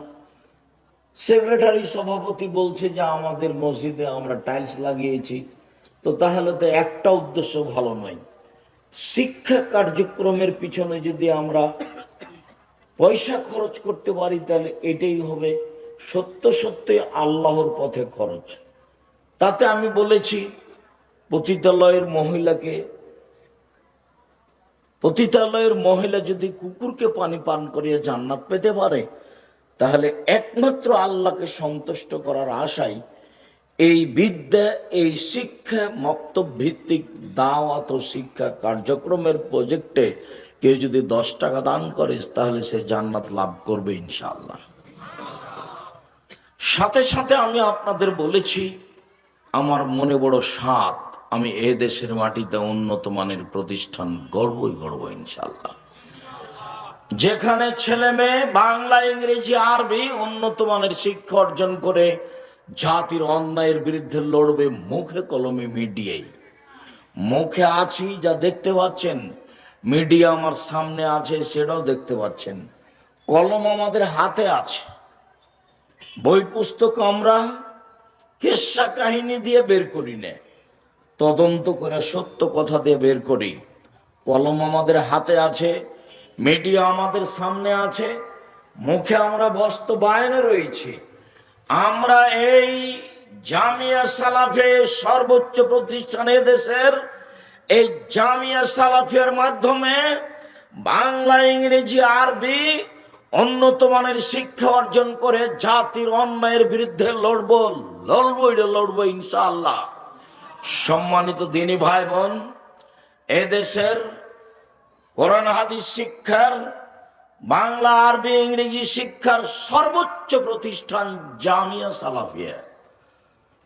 সেক্রেটারি, সভাপতি বলছে যে আমাদের মসজিদে আমরা টাইলস লাগিয়েছি, তো তাহলে তো একটা উদ্দেশ্য ভালো নয়। শিক্ষা কার্যক্রমের পিছনে যদি আমরা পয়সা খরচ করতে পারি তাহলে এটাই হবে সত্য সত্যি আল্লাহর পথে খরচ। তাতে আমি বলেছি পতিতালয়ের মহিলা যদি কুকুরকে পানি পান করিয়ে জান্নাত পেতে পারে, তাহলে একমাত্র আল্লাহকে সন্তুষ্ট করার আশায় এই বিদ্যা, এই শিক্ষা, মক্তব ভিত্তিক দাওয়াত ও শিক্ষা কার্যক্রমের প্রজেক্টে কেউ যদি 10 টাকা দান করে, তাহলে সে জান্নাত লাভ করবে ইনশাআল্লাহ। সাথে সাথে আমি আপনাদের বলেছি, আমার মনে বড় সাধ, আমি এ দেশের মাটিতে উন্নত মানের প্রতিষ্ঠান গড়বই ইনশাআল্লাহ, যেখানে ছেলে মেয়ে বাংলা, ইংরেজি, আরবি উন্নত মানের শিক্ষা অর্জন করে জাতির অন্যায়ের বিরুদ্ধে লড়বে মুখে কলমে মিডিয়ায়। মুখে আছি যা দেখতে পাচ্ছেন, মিডিয়া আমার সামনে আছে সেটাও দেখতে পাচ্ছেন, কলম আমাদের হাতে আছে, বই পুস্তক আমরা কিস্সা কাহিনী দিয়ে বের করি না, তদন্ত করে সত্য কথা দিয়ে বের করি। কলম আমাদের হাতে আছে, মিডিয়া আমাদের সামনে আছে, মুখে আমরা বাস্তবায়নে রয়েছি। আমরা এই জামিয়া সালাফে সর্বোচ্চ প্রতিষ্ঠান দেশের, এই জামিয়া সালাফিয়ার মাধ্যমে বাংলা, ইংরেজি, আরবি উন্নত মানের শিক্ষা অর্জন করে জাতির অন্যায়ের বিরুদ্ধে লড়বো ইনশাআল্লাহ। সম্মানিত দিনী ভাই বোন, এদেশের কোরআন হাদিস শিক্ষার, বাংলা, আরবি, ইংরেজি শিক্ষার সর্বোচ্চ প্রতিষ্ঠান জামিয়া সালাফিয়া,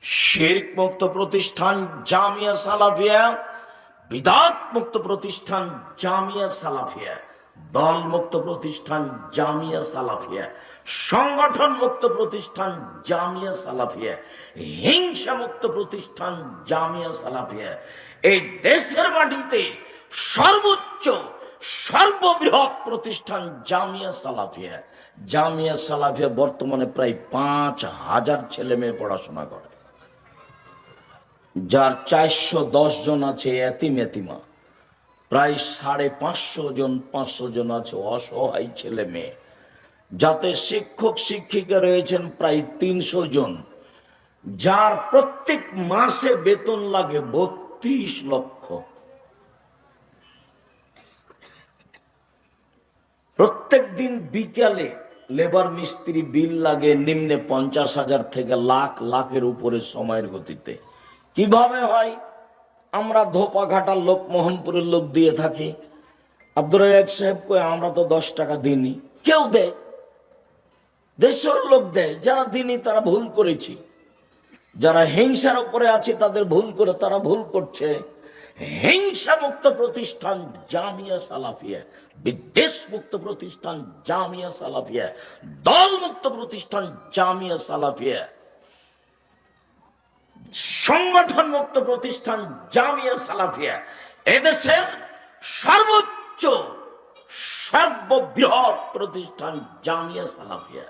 শিরক মুক্ত প্রতিষ্ঠান জামিয়া সালাফিয়া, বিদআত মুক্ত প্রতিষ্ঠান জামিয়া সালাফিয়া, দল মুক্ত প্রতিষ্ঠান জামিয়া সালাফিয়া, সংগঠন মুক্ত প্রতিষ্ঠান জামিয়া সালাফিয়া, হিংসা মুক্ত প্রতিষ্ঠান জামিয়া সালাফিয়া। এই দেশের মাটিতে সর্বোচ্চ সর্ববৃহৎ প্রতিষ্ঠান জামিয়া সালাফিয়া। জামিয়া সালাফিয়া বর্তমানে প্রায় 5000 ছেলে মেয়ে পড়াশোনা করে, যার 410 জন আছে এতিমা, প্রায় 550 জন আছে অসহায় ছেলে মেয়ে, যাতে শিক্ষক শিক্ষিকা রয়েছেন প্রায় 300 জন, যার প্রত্যেক মাসে বেতন লাগে 32 লক্ষ। প্রত্যেক দিন বিকালে লেবার মিস্ত্রি বিল লাগে নিম্নে 50,000 থেকে লাখের উপরে সময়ের গতিতে। কিভাবে হয়? আমরা ধোপাঘাটার লোক, মোহনপুরের লোক দিয়ে থাকি। আব্দুর রাজ্জাক সাহেব কই আমরা তো 10 টাকা দিইনি। কেউ দেয়, দেশের লোক দেয়। যারা দিনি তারা ভুল করেছি, যারা হিংসার উপরে আছে তাদের তারা ভুল করছে। হিংসা মুক্ত প্রতিষ্ঠান জামিয়া সালাফিয়া, বিদ্বেষ মুক্ত প্রতিষ্ঠান জামিয়া সালাফিয়া, দল মুক্ত প্রতিষ্ঠান জামিয়া সালাফিয়া, সংগঠন মুক্ত প্রতিষ্ঠান জামিয়া সালাফিয়া, এদেশের সর্বোচ্চ সর্ববৃহৎ প্রতিষ্ঠান জামিয়া সালাফিয়া।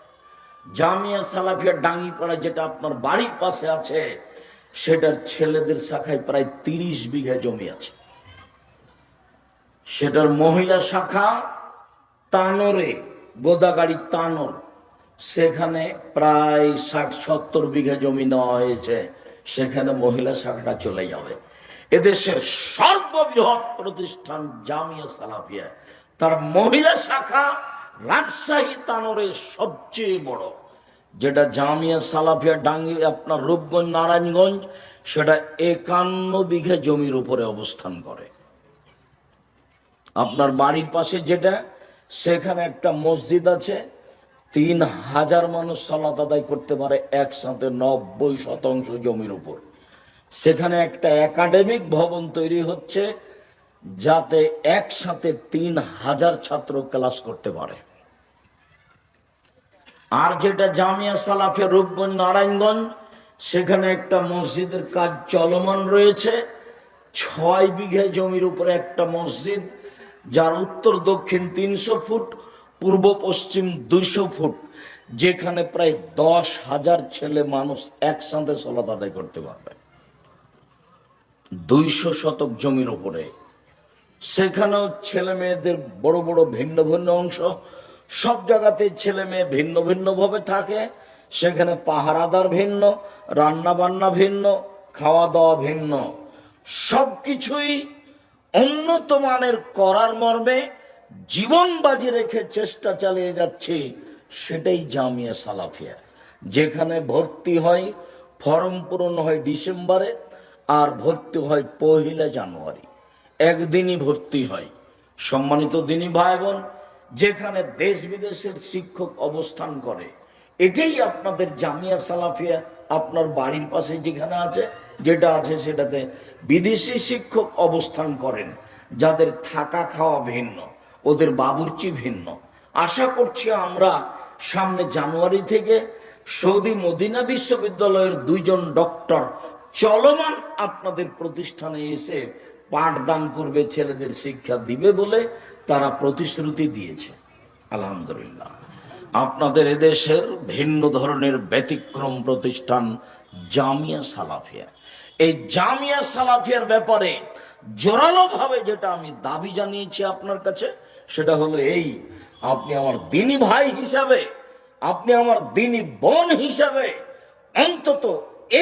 জামিয়া সালাফিয়া ডাঙ্গিপাড়া, যেটা আপনার বাড়ির পাশে আছে, সেটার ছেলেদের শাখায় প্রায় 30 বিঘা জমি আছে। সেটার মহিলা শাখা তানোরে, গোদাগাড়ি তানোর, সেখানে প্রায় 60-70 বিঘা জমি নেওয়া হয়েছে। সেখানে মহিলা শাখাটা চলে যাবে। এদেশের সর্ববৃহৎ প্রতিষ্ঠান জামিয়া সালাফিয়া, তার মহিলা শাখা রাজশাহী তানোরে সবচেয়ে বড়। যেটা জামিয়া সালাফিয়া ডাঙ্গি আপনার রূপগঞ্জ, নারায়ণগঞ্জ, সেটা 51 বিঘা জমির উপরে অবস্থান করে। আপনার বাড়ির পাশে যেটা, সেখানে একটা মসজিদ আছে, 3000 মানুষ সালাত আদায় করতে পারে একসাথে 90% জমির উপর। সেখানে একটা একাডেমিক ভবন তৈরি হচ্ছে, যাতে একসাথে 3000 ছাত্র ক্লাস করতে পারে। আর যেটা জামিয়া সালাফিয়া রূপগঞ্জ, নারায়ণগঞ্জ, সেখানে একটা মসজিদের কাজ চলমান রয়েছে। 6 বিঘা জমির উপরে একটা মসজিদ, যার উত্তর দক্ষিণ 300 ফুট, পূর্ব পশ্চিম 200 ফুট, যেখানে প্রায় 10,000 ছেলে মানুষ একসাথে সালাত আদায় করতে পারবে। 200 শতক জমির উপরে। সেখানেও ছেলে মেয়েদের বড় বড় ভিন্ন ভিন্ন অংশ, সব জায়গাতে ছেলে মেয়ে ভিন্ন ভিন্ন ভাবে থাকে। সেখানে পাহারাদার ভিন্ন, রান্না বান্না ভিন্ন, খাওয়া দাওয়া ভিন্ন, সবকিছুই উন্নত মানের করার মর্মে জীবন বাজি রেখে চেষ্টা চালিয়ে যাচ্ছি। সেটাই জামিয়া সালাফিয়া, যেখানে ভর্তি হয়, ফর্ম পূরণ হয় ডিসেম্বরে, আর ভর্তি হয় 1 জানুয়ারি, একদিনই ভর্তি হয়। সম্মানিত দিনী ভাই বোন, যেখানে দেশ বিদেশের শিক্ষক অবস্থান করে, এটাই আপনাদের জামিয়া সালাফিয়া। আপনার বাড়ির পাশে যেখানে আছে, যেটা আছে সেটাতে বিদেশি শিক্ষক অবস্থান করেন, যাদের থাকা খাওয়া ভিন্ন, ওদের বাবুর্চি ভিন্ন। আশা করছি আমরা সামনে জানুয়ারি থেকে সৌদি মদিনা বিশ্ববিদ্যালয়ের 2 জন ডক্টর চলমান আপনাদের প্রতিষ্ঠানে এসে পাঠদান করবে, ছেলেদের শিক্ষা দিবে বলে তারা প্রতিশ্রুতি দিয়েছে। আলহামদুলিল্লাহ। আপনাদের এদেশের ভিন্ন ধরনের ব্যতিক্রম প্রতিষ্ঠান জামিয়া সালাফিয়া। এই জামিয়া সালাফিয়ার ব্যাপারে জোরালোভাবে যেটা আমি দাবি জানিয়েছি আপনার কাছে, সেটা হলো এই: আপনি আমার দিনী ভাই হিসাবে, আপনি আমার দিনী বোন হিসাবে অন্তত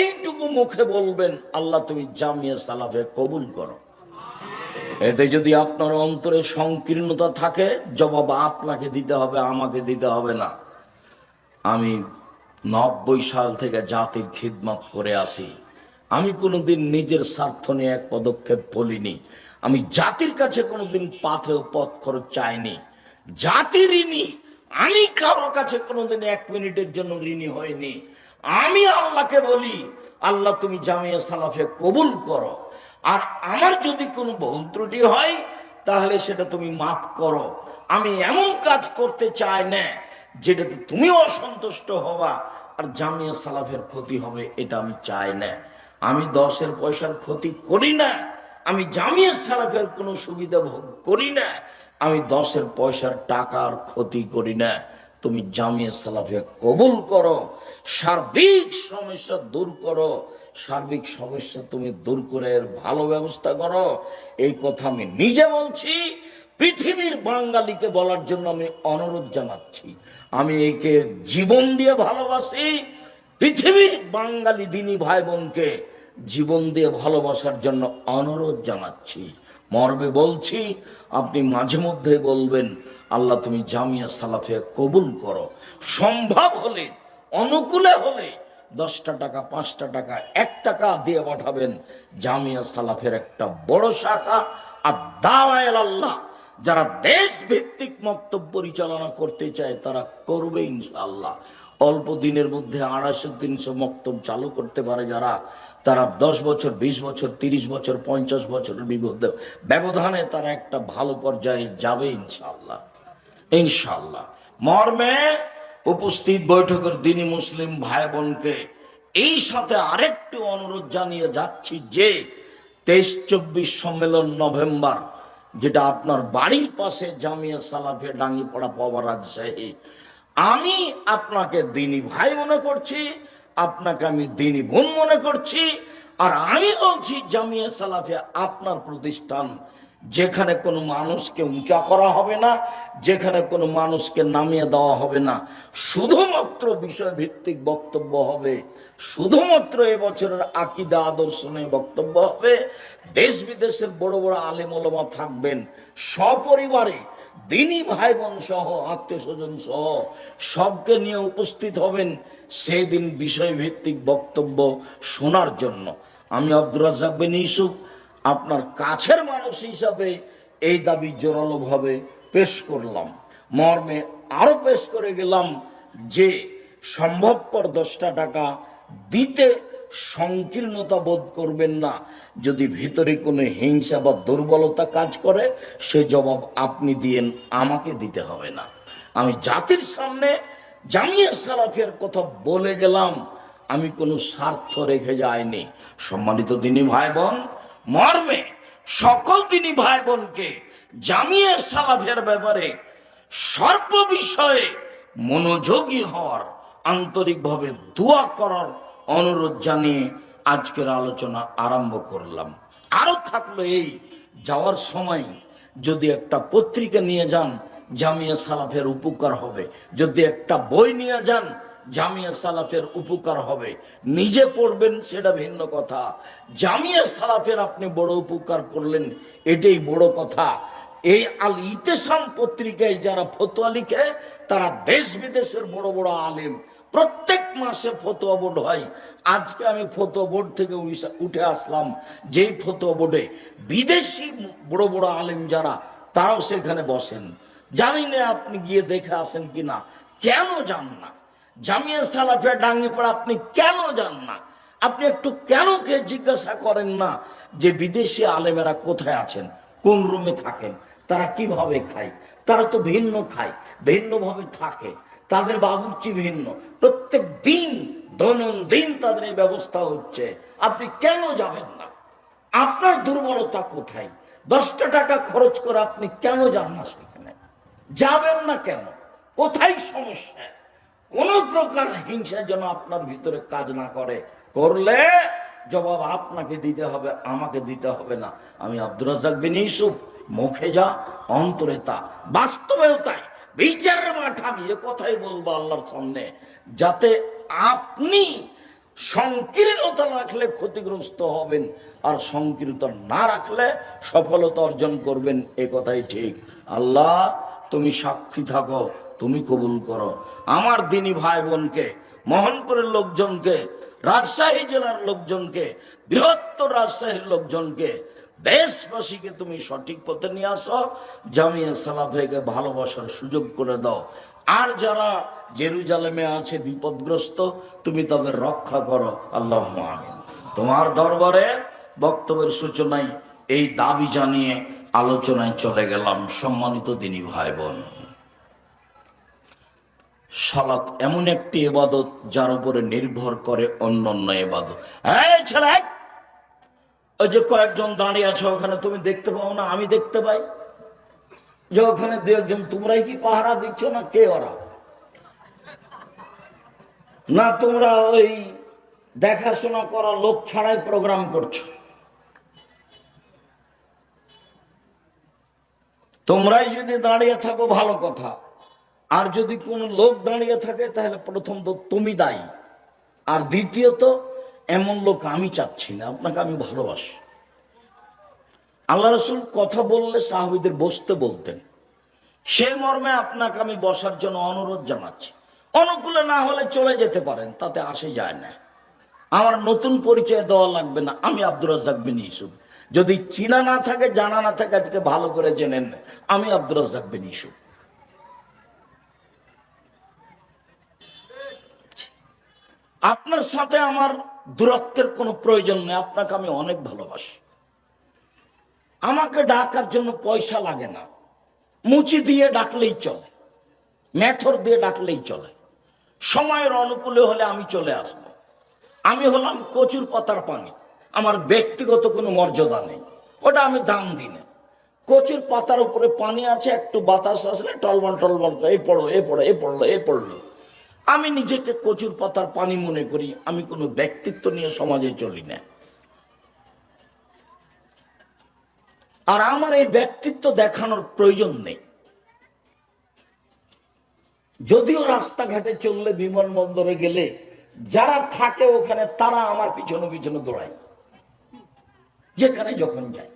এইটুকু মুখে বলবেন, আল্লাহ তুমি জামিয়া সালাফিয়া কবুল করো। এতে যদি আপনার অন্তরে সংকীর্ণতা থাকে, জবাব আপনাকে দিতে হবে, আমাকে দিতে হবে না। আমি 90 সাল থেকে জাতির খিদমত করে আসি। আমি কোনোদিন নিজের স্বার্থ নিয়ে এক পদক্ষেপ বলিনি। আমি জাতির কাছে কোনোদিন পাথেও পথ খরচ চাইনি। জাতি ঋণী, আমি কারো কাছে কোনোদিন 1 মিনিটের জন্য ঋণী হইনি। আমি আল্লাহকে বলি, আল্লাহ তুমি জামিয়া সালাফিয়া কবুল করো, আর আমার যদি কোনো ভুল ত্রুটি হয় তাহলে সেটা তুমি মাফ করো। আমি এমন কাজ করতে চাই না যেটাতে তুমি অসন্তুষ্ট হবা আর জামিয়া সালাফের ক্ষতি হবে, এটা আমি চাই না। আমি 10 পয়সার ক্ষতি করি না, আমি জামিয়া সালাফের কোনো সুবিধা ভোগ করি না, আমি 10 পয়সার টাকার ক্ষতি করি না। তুমি জামিয়া সালাফিয়া কবুল করো, সার্বিক সমস্যা দূর করো, সার্বিক সমস্যা তুমি দূর করে এর ভালো ব্যবস্থা করো। এই কথা আমি নিজে বলছি, পৃথিবীর বাঙালিকে বলার জন্য আমি অনুরোধ জানাচ্ছি। আমি একে জীবন দিয়ে ভালোবাসি। পৃথিবীর বাঙালি দিনী ভাই বোনকে জীবন দিয়ে ভালোবাসার জন্য অনুরোধ জানাচ্ছি। মর্মে বলছি, আপনি মাঝে মধ্যে বলবেন, আল্লাহ তুমি জামিয়া সালাফিয়া কবুল করো। সম্ভব হলে, অনুকূলে হলে 10 টাকা, 5 টাকা, 1 টাকা দিয়ে পাঠাবেন। জামিয়া সালাফের একটা বড় শাখা আর দাওয়ায়ে আল্লাহ যারা দেশ ভিত্তিক মক্তব পরিচালনা করতে চায় তারা করবে ইনশাআল্লাহ। অল্প দিনের মধ্যে 250-300 মক্তব চালু করতে পারে যারা, তারা 10 বছর, 20 বছর, 30 বছর, 50 বছরের ব্যবধানে তারা একটা ভালো পর্যায়ে যাবে ইনশাআল্লাহ। ইনশাআল্লাহ। মর্মে উপস্থিত বৈঠকের দিনী মুসলিম ভাই বোনকে এই সাথে আরেকটু অনুরোধ জানিয়ে যাচ্ছি যে 23-24 সম্মেলন নভেম্বর, যেটা আপনার বাড়ির পাশে জামিয়া সালাফিয়া ডাঙ্গিপাড়া পাওয়া রাজশাহী, আমি আপনাকে দিনী ভাই মনে করছি, আপনাকে আমি দিনী বোন মনে করছি। আর আমি বলছি জামিয়া সালাফিয়া আপনার প্রতিষ্ঠান, যেখানে কোনো মানুষকে উঁচা করা হবে না, যেখানে কোনো মানুষকে নামিয়ে দেওয়া হবে না, শুধুমাত্র বিষয়ভিত্তিক বক্তব্য হবে, শুধুমাত্র এবছরের আকীদা আদর্শ নিয়ে বক্তব্য হবে। দেশ বিদেশের বড় বড় আলেম ওলামা থাকবেন, সপরিবারে দিনী ভাই বোন সহ, আত্মীয় স্বজন সহ সবকে নিয়ে উপস্থিত হবেন সেদিন বিষয়ভিত্তিক বক্তব্য শোনার জন্য। আমি আব্দুর রাজ্জাক বিন ইউসুফ আপনার কাছের মানুষ হিসাবে এই দাবি জোরালোভাবে পেশ করলাম। মর্মে আরো পেশ করে গেলাম যে সম্ভবপর 10 টাকা দিতে সংকীর্ণতা বোধ করবেন না। যদি ভিতরে কোনো হিংসা বা দুর্বলতা কাজ করে, সে জবাব আপনি দিয়েন, আমাকে দিতে হবে না। আমি জাতির সামনে জামিয়া সালাফিয়ার কথা বলে গেলাম, আমি কোনো স্বার্থ রেখে যাইনি। সম্মানিত দিনী ভাই বোন, মর্মে সকল দিনী ভাই বোনকে জামিয়া সালাফিয়ার ব্যাপারে সর্ব বিষয়ে মনোযোগী হওয়ার, আন্তরিকভাবে দোয়া করার অনুরোধ জানিয়ে আজকের আলোচনা আরম্ভ করলাম। আরো থাকলো এই, যাওয়ার সময় যদি একটা পত্রিকা নিয়ে যান জামিয়া সালাফের উপকার হবে, যদি একটা বই নিয়ে যান জামিয়া সালাফের উপকার হবে। নিজে পড়বেন সেটা ভিন্ন কথা, জামিয়া সালাফের আপনি বড় উপকার করলেন এটাই বড় কথা। এই আল ইতেসাম পত্রিকায় যারা ফতোয়া লিখে তারা দেশ বিদেশের বড় বড় আলেম, প্রত্যেক মাসে ফতোয়া বোর্ড হয়। আজকে আমি ফতোয়া বোর্ড থেকে উঠে আসলাম, যেই ফতোয়া বোর্ডে বিদেশি বড় বড় আলেম যারা তারাও সেখানে বসেন। জানি না আপনি গিয়ে দেখে আসেন কিনা, কেন যান না? জামিয়া সালাফিয়া ডাঙ্গিপাড়া আপনি কেন যান না? আপনি একটু কেন কে জিজ্ঞাসা করেন না যে বিদেশি আলেমেরা কোথায় আছেন, কোন রুমে থাকেন, তারা কিভাবে খায়? তারা তো ভিন্ন খায়, ভিন্নভাবে থাকে, তাদের বাবুর্চি ভিন্ন, প্রত্যেক দিন দৈনন্দিন তাদের এই ব্যবস্থা হচ্ছে। আপনি কেন যাবেন না? আপনার দুর্বলতা কোথায়? 10টা টাকা খরচ করে আপনি কেন যান না সেখানে? যাবেন না কেন? কোথায় সমস্যা? কোন প্রকার হিংসা যেন আপনার ভিতরে কাজ না করে, করলে জবাব আপনাকে দিতে হবে, আমাকে দিতে হবে না। আমি আব্দুর রাজ্জাক বিন ইউসুফ, মুখে যা অন্তরে তা, বাস্তবেও তাই। বিচারের মাঠ আমি এ কথাই বলবো আল্লাহর সামনে, যাতে আপনি সংকীর্ণতা রাখলে ক্ষতিগ্রস্ত হবেন, আর সংকীর্ণতা না রাখলে সফলতা অর্জন করবেন, এ কথাই ঠিক। আল্লাহ তুমি সাক্ষী থাকো, তুমি কবুল করো। আমার দিনী ভাই বোনকে, মোহনপুরের লোকজনকে, রাজশাহী জেলার লোকজনকে, বৃহত্তর রাজশাহীর লোকজনকে, দেশবাসীকে তুমি সঠিক পথে নিয়ে আসো। জামিয়া সালাফিয়াকে ভালোবাসার সুযোগ করে দাও। আর যারা জেরুজালেমে আছে বিপদগ্রস্ত, তুমি তাদের রক্ষা করো। আল্লাহুম্মা আমিন। তোমার দরবারে বক্তব্যের সূচনায় এই দাবি জানিয়ে আলোচনায় চলে গেলাম। সম্মানিত দিনী ভাই বোন, সালাত এমন একটি ইবাদত যার উপরে নির্ভর করে অন্যান্য ইবাদত। এই ছেলে, ওই যে কয়েকজন দাঁড়িয়ে আছে ওখানে, তুমি দেখতে পাও না? আমি দেখতে পাই যে ওখানে দু একজন। তোমরাই কি পাহারা দিচ্ছ না কে ওরা? না তোমরা ওই দেখাশোনা করা লোক ছাড়াই প্রোগ্রাম করছো? তোমরাই যদি দাঁড়িয়ে থাকো ভালো কথা, আর যদি কোনো লোক দাঁড়িয়ে থাকে তাহলে প্রথম তো তুমি দায়ী, আর দ্বিতীয়ত এমন লোক আমি চাচ্ছি না। আপনাকে আমি ভালোবাসি। আল্লাহ রাসূল কথা বললে সাহাবীদের বসতে বলতেন, সে মর্মে আপনাকে আমি বসার জন্য অনুরোধ জানাচ্ছি। অনুকূলে না হলে চলে যেতে পারেন, তাতে আসে যায় না। আমার নতুন পরিচয় দেওয়া লাগবে না, আমি আব্দুর রাজ্জাক বিন ইউসুফ। যদি চিনা না থাকে, জানা না থাকে, আজকে ভালো করে জেনেন, আমি আব্দুর রাজ্জাক বিন ইউসুফ। আপনার সাথে আমার দূরত্বের কোনো প্রয়োজন নেই, আপনাকে আমি অনেক ভালোবাসি। আমাকে ডাকার জন্য পয়সা লাগে না, মুচি দিয়ে ডাকলেই চলে, মেথর দিয়ে ডাকলেই চলে। সময়ের অনুকূলে হলে আমি চলে আসব। আমি হলাম কচুর পাতার পানি, আমার ব্যক্তিগত কোনো মর্যাদা নেই, ওটা আমি দাম দিই না। কচুর পাতার উপরে পানি আছে, একটু বাতাস আসলে টলবল টলবল, এই পড়ো এ পড়ো, এ পড়লো এ পড়লো। আমি নিজেকে কচুর পাতার পানি মনে করি, আমি কোনো ব্যক্তিত্ব নিয়ে সমাজে চলি না। আর আমার এই ব্যক্তিত্ব দেখানোর প্রয়োজন নেই। যদিও রাস্তাঘাটে চললে, বিমানবন্দরে গেলে যারা থাকে ওখানে, তারা আমার পিছনে পিছনে দৌড়ায়, যেখানে যখন যাই।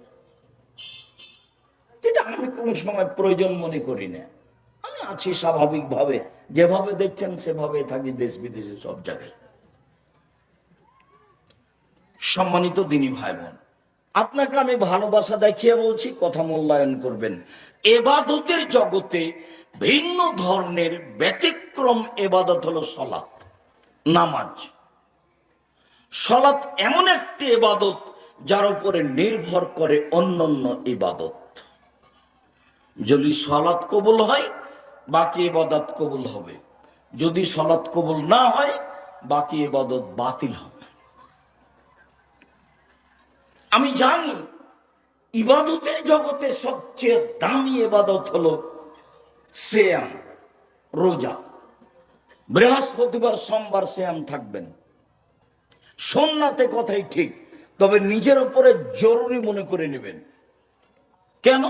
যেটা আমি কোনো সময় প্রয়োজন মনে করি না। আমি আছি স্বাভাবিকভাবে, যেভাবে দেখছেন সেভাবে থাকি, দেশ বিদেশে সব জায়গায়। সম্মানিত দিনী ভাই বোন, আপনাকে আমি ভালোবাসা দেখিয়ে বলছি, কথা মূল্যায়ন করবেন। এবাদতের জগতে ভিন্ন ধরনের ব্যতিক্রম এবাদত হলো সালাত, নামাজ। সালাত এমন একটি ইবাদত যার উপরে নির্ভর করে অন্যান্য ইবাদত। যদি সালাত কবুল হয়, বাকি ইবাদত কবুল হবে। যদি সালাত কবুল না হয়, বাকি ইবাদত বাতিল হবে। আমি জানি ইবাদতের জগতে সবচেয়ে দামি ইবাদত হলো সিয়াম, রোজা। বৃহস্পতিবার সোমবার সিয়াম থাকবেন, সুন্নাতে কথাই ঠিক, তবে নিজের উপরে জরুরি মনে করে নেবেন। কেন?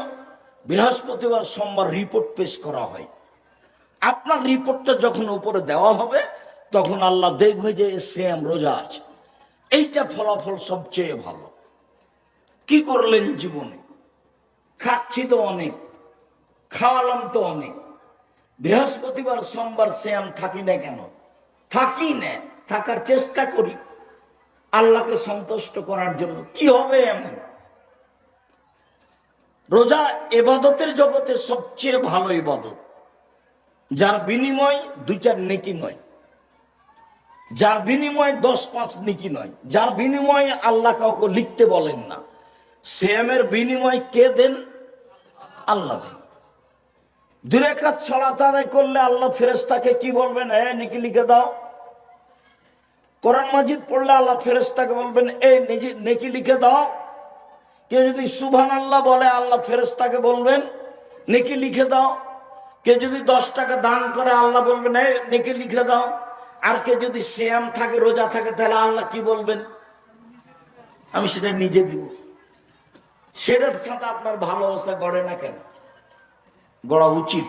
বৃহস্পতিবার সোমবার রিপোর্ট পেশ করা হয়। আপনার রিপোর্টটা যখন উপরে দেওয়া হবে, তখন আল্লাহ দেখবে যে সিয়াম রোজা আছে, এইটা ফলাফল সবচেয়ে ভালো। কি করলেন জীবনে? খাচ্ছি তো অনেক, খাওয়ালাম তো অনেক, বৃহস্পতিবার সোমবার সিয়াম থাকি না কেন? থাকি না, থাকার চেষ্টা করি আল্লাহকে সন্তুষ্ট করার জন্য। কি হবে এমন? রোজা ইবাদতের জগতে সবচেয়ে ভালো ইবাদত, যার বিনিময় 2-4 নেকি নয়, যার বিনিময়ে 10-5 নেকি নয়, যার বিনিময়ে আল্লাহ কাউকে লিখতে বলেন না। সিয়ামের বিনিময় কে দেন? আল্লাহ দেন। 2 রাকাত সালাত আদায় করলে আল্লাহ ফেরেশতাকে কি বলবেন? নেকি লিখে দাও। কোরআন মাজিদ পড়লে আল্লাহ ফেরেশতাকে বলবেন নেকি লিখে দাও। কেউ যদি সুবহানাল্লাহ বলে আল্লাহ ফেরেশতাকে বলবেন নেকি লিখে দাও। কেউ যদি 10 টাকা দান করে আল্লাহ বলবেন নেকি লিখে দাও। আর কে যদি সিয়াম থাকে, রোজা থাকে, তাহলে আল্লাহ কি বলবেন? আমি সেটা নিজে দিব। সেটার সাথে আপনার ভালোবাসা গড়ে না কেন? গড়া উচিত।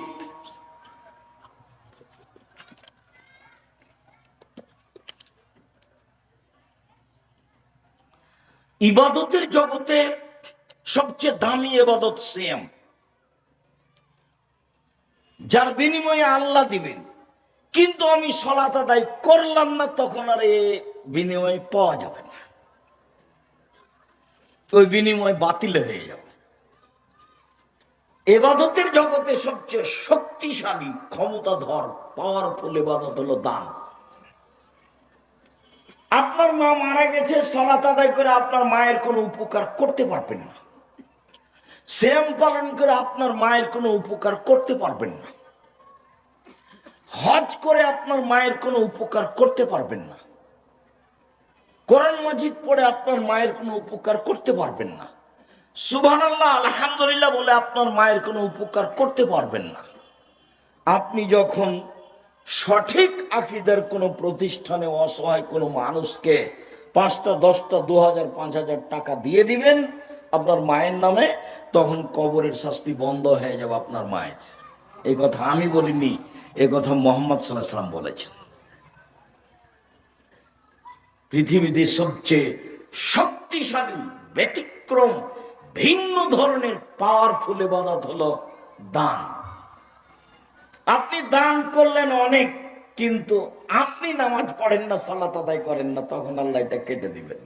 ইবাদতের জগতে সবচেয়ে দামি ইবাদত সিয়াম, যার বিনিময়ে আল্লাহ দিবেন। কিন্তু আমি সালাত আদায় করলাম না, তখন আর এ বিনিময় পাওয়া যাবে না, ওই বিনিময় বাতিল হয়ে যাবে। ইবাদতের জগতে সবচেয়ে শক্তিশালী, ক্ষমতাধর, পাওয়ারফুল ইবাদত হলো দান। আপনার মা মারা গেছে, সালাত আদায় করে আপনার মায়ের কোনো উপকার করতে পারবেন না। সিয়াম পালন করে আপনার মায়ের কোনো উপকার করতে পারবেন না। হজ করে আপনার মায়ের কোনো উপকার করতে পারবেন না। কোরআন মাজিদ পড়ে আপনার মায়ের কোনো উপকার করতে পারবেন না। সুবহানাল্লাহ আলহামদুলিল্লাহ বলে আপনার মায়ের কোনো উপকার করতে পারবেন না। আপনি যখন সঠিক আকীদার কোনো প্রতিষ্ঠানে অসহায় কোনো মানুষকে 5টা 10টা 2000 5000 টাকা দিয়ে দিবেন আপনার মায়ের নামে, তখন কবরের শাস্তি বন্ধ হয়ে যাবে আপনার মায়ের। এই কথা আমি বলিনি, এ কথা মুহাম্মদ সাল্লাল্লাহু আলাইহি ওয়াসাল্লাম বলেছেন। পৃথিবীতে সবচেয়ে শক্তিশালী, ব্যতিক্রম, ভিন্ন ধরনের পাওয়ারফুল ইবাদত হলো দান। আপনি দান করলেন অনেক, কিন্তু আপনি নামাজ পড়েন না, সালাত আদায় করেন না, তখন আল্লাহ এটা কেটে দিবেন।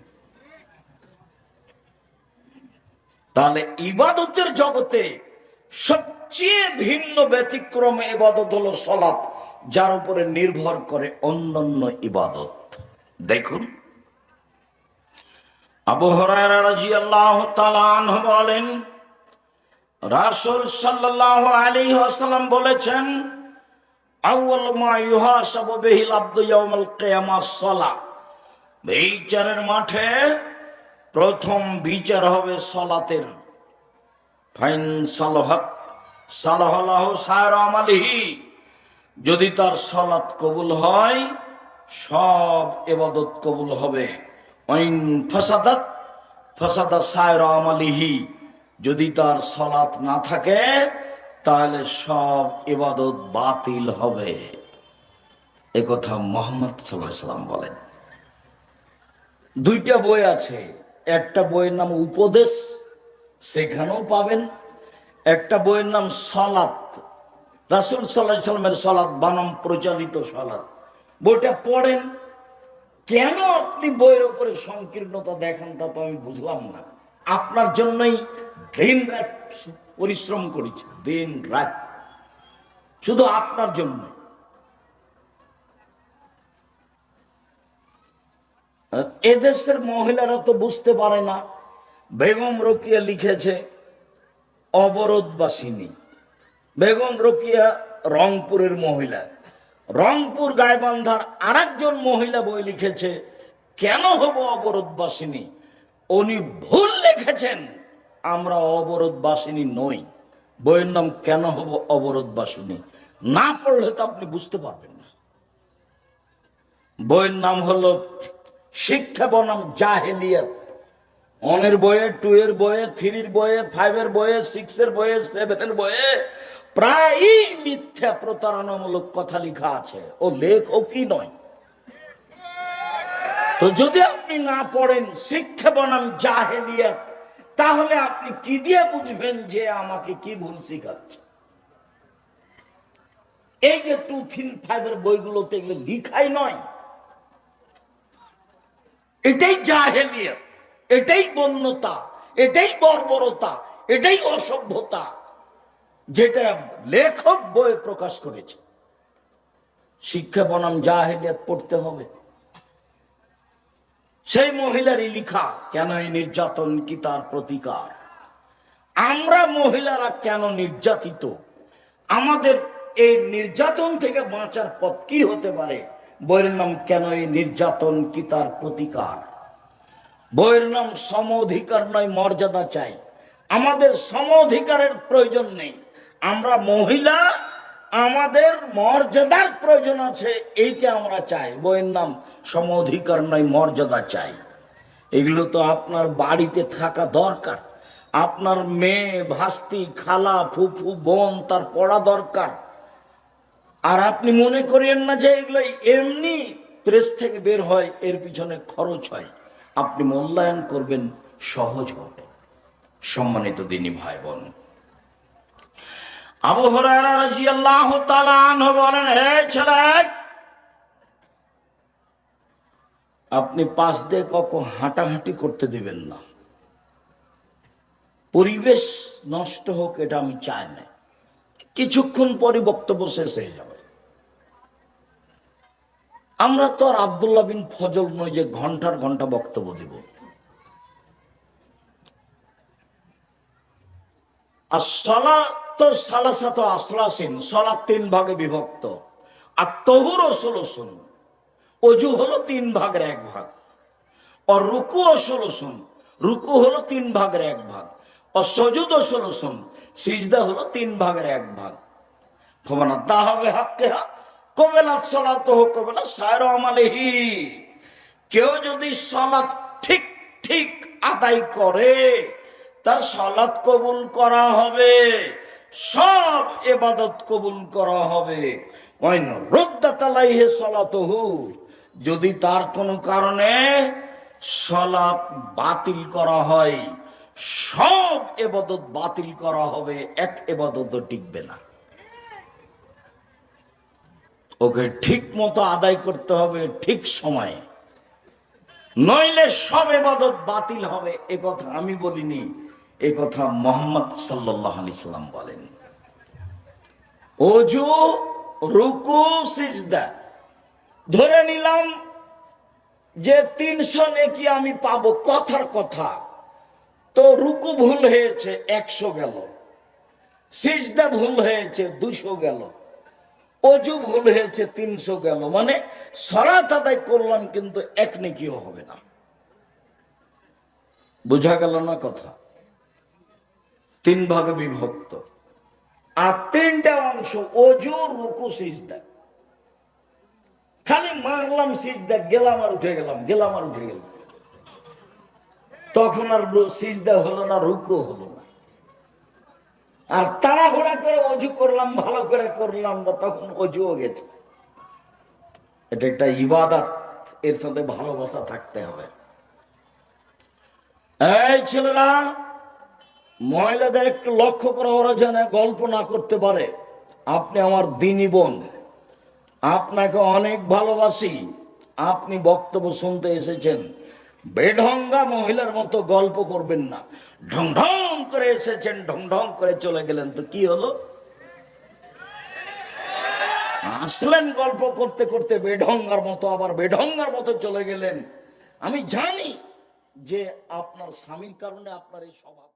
তাহলে ইবাদতের জগতে সবচেয়ে ভিন্ন ব্যতিক্রম ইবাদত হলো সালাত, যার উপরে নির্ভর করে অন্যান্য ইবাদত। দেখুন, আবু হুরায়রা রাদিয়াল্লাহু তাআলা আনহু বলেন, রাসূল সাল্লাল্লাহু আলাইহি ওয়াসাল্লাম বলেছেন, আউয়াল মা ইউহাসাবু বিহিল আবদু ইয়াউমাল কিয়ামাস সালাহ। বিচারের মাঠে প্রথম বিচার হবে সালাতের। ফাইন সালাহাত সালাহাল্লাহু সায়রা আমালিহি, যদি তার সালাত কবুল হয় সব ইবাদত কবুল হবে। ওয়াইন ফাসাদাত ফাসাদা সায়রা আমালিহি, যদি তার সালাত না থাকে তাহলে সব ইবাদত বাতিল হবে। এ কথা মুহাম্মদ সাল্লাল্লাহু আলাইহি ওয়াসাল্লাম বলেন। 2টা বই আছে, একটা বইয়ের নাম উপদেশ, সেখানেও পাবেন। একটা বইয়ের নাম সালাত, রাসূল সাল্লাল্লাহু আলাইহি ওয়াসাল্লামের সালাত, বানাম প্রচলিত সালাত। বইটা পড়েন। কেন আপনি বইয়ের উপরে সংকীর্ণতা দেখান তা তো আমি বুঝলাম না। আপনার জন্যই দিন রাত পরিশ্রম করেছি, দিন রাত, শুধু আপনার জন্য। এদেশের মহিলারা তো বুঝতে পারে না। বেগম রোকিয়া লিখেছে অবরোধবাসিনী। বেগম রোকিয়া রংপুরের মহিলা। রংপুর গাইবান্ধার আরেকজন মহিলা বই লিখেছে কেন হব অবরোধবাসিনী। উনি ভুল লিখেছেন, আমরা অবরোধবাসিনী নই। বইয়ের নাম কেন হব অবরোধবাসিনী। না পড়লে তো আপনি বুঝতে পারবেন না। বইয়ের নাম হলো শিক্ষা বনাম জাহেলিয়াত। 1 এর বইয়ে, 2 এর বইয়ে, 3 এর বইয়ে, 5 এর বইয়ে, 6 এর বইয়ে, 7 এর বইয়ে প্রায়ই মিথ্যা প্রতারণামূলক কথা লেখা আছে। ও লেখকই নয়, তো যদি আপনি না পড়েন শিক্ষা বনাম জাহেলিয়াত, তাহলে আপনি কি দিয়ে বুঝবেন যে আমাকে কি ভুল শিখাচ্ছে? এই যে 2-3-5 এর বইগুলোতে এগুলো লিখাই নয়। এটাই জাহেলিয়াত, এটাই বন্যতা, এটাই বর্বরতা, এটাই অসভ্যতা, যেটা লেখক বইয়ে প্রকাশ করেছে। শিক্ষা বনাম জাহেলিয়াত পড়তে হবে। সেই মহিলারই লিখা, কেন এই নির্যাতন কি তার প্রতিকার? আমরা মহিলারা কেন নির্যাতিত, আমাদের এই নির্যাতন থেকে বাঁচার পথ কি হতে পারে? বইয়ের নাম কেন এই নির্যাতন কি তার প্রতিকার। বইয়ের নাম সম অধিকার নয়, মর্যাদা চাই। আমাদের সম অধিকারের প্রয়োজন নেই, আমরা মহিলা, আমাদের মর্যাদার প্রয়োজন আছে, এইটা আমরা চাই। বইয়ের নাম সম অধিকার নয়, মর্যাদা চাই। এগুলো তো আপনার বাড়িতে থাকা দরকার। আপনার মেয়ে, ভাস্তি, খালা, ফুফু, বোন, তার পড়া দরকার। আর আপনি মনে করেন না যে এগুলো এমনি প্রেস থেকে বের হয়, এর পিছনে খরচ হয়। আপনি মূল্যায়ন করবেন, সহজ হবে। সম্মানিত দিনী ভাই বোন, আবু হুরায়রা রাদিয়াল্লাহু তাআলা আনহু বলেন, হে ছেলে, আপনি পাশ দিয়ে কখন হাঁটাহাঁটি করতে দিবেন না। পরিবেশ নষ্ট হোক এটা আমি চাই না। কিছুক্ষণ পরে বক্তব্য শেষ হয়ে যাবে। আমরা তো আর আব্দুল্লাহ বিন ফজল নই যে ঘন্টার ঘন্টা বক্তব্য দেব। আর সালাত সালাসাত আসলাসিন, সালাত 3 ভাগে বিভক্ত। আর তহুর ও সুলুসুন, অজু হলো 3 ভাগের 1 ভাগ। আর রুকু ও সুলুসুন, রুকু হলো 3 ভাগের 1 ভাগ। আর সজুদ ও সুলুসুন, সিজদা হলো 3 ভাগের 1 ভাগ। ফমানা দাহাবে হাক্কেহা কবেলাত সালাতুহু কবেলা সায়রা আমালিহি। কেউ যদি সালাত ঠিক ঠিক আদায় করে, তার সালাত কবুল করা হবে, সব ইবাদত কবুল করা হবে। ওয়াইন রুদ্দাত আলাইহি সালাতুহু, যদি তার কোনো কারণে সালাত বাতিল করা হয়, সব ইবাদত বাতিল করা হবে, এক ইবাদতও টিকবে না। ওকে ঠিক মতো আদায় করতে হবে, ঠিক সময়ে, নইলে সব ইবাদত বাতিল হবে। এ কথা আমি বলিনি, এ কথা মুহাম্মদ সাল্লাল্লাহু আলাইহি সাল্লাম বলেন। ওযু, রুকু, সিজদা, ধরে নিলাম যে 300 নেকি আমি পাবো, কথার কথা। তো রুকু ভুল হয়েছে, 100 গেল। সিজদা ভুল হয়েছে, 200 গেল। অজু ভুল হয়েছে, 300 গেল। মানে সালাত আদায় করলাম কিন্তু 1 নেকিও হবে না। বোঝা গেল না কথা? 3 ভাগে বিভক্ত। আর 3টা অংশ, অজু, রুকু, সিজদা। খালি মারলাম সিজদা, গেলাম আর উঠে গেলাম, গেলাম আর উঠে গেলাম, তখন আর সিজদা হলো না, রুকু হলো না। আর তাড়াহুড়া করে অজু করলাম, ভালো করে করলাম না, তখন অজুও গেছে। এটা একটা ইবাদত, এর সাথে ভালোবাসা থাকতে হবে। এই ছেলেরা, মহিলাদের একটু লক্ষ্য করে, ওরা যেন গল্প না করতে পারে। আপনি আমার দিনী বোন, আপনাকে অনেক ভালোবাসি। আপনি বক্তব্য শুনতে এসেছেন, বেঢঙ্গা মহিলার মতো গল্প করবেন না। ঢং ঢং করে এসেছেন, ঢং ঢং করে চলে গেলেন, তো কি হলো? আসলেন গল্প করতে করতে বেঢঙ্গার মতো, আবার বেঢঙ্গার মতো চলে গেলেন। আমি জানি যে আপনার স্বামীর কারণে আপনার এই স্বভাব।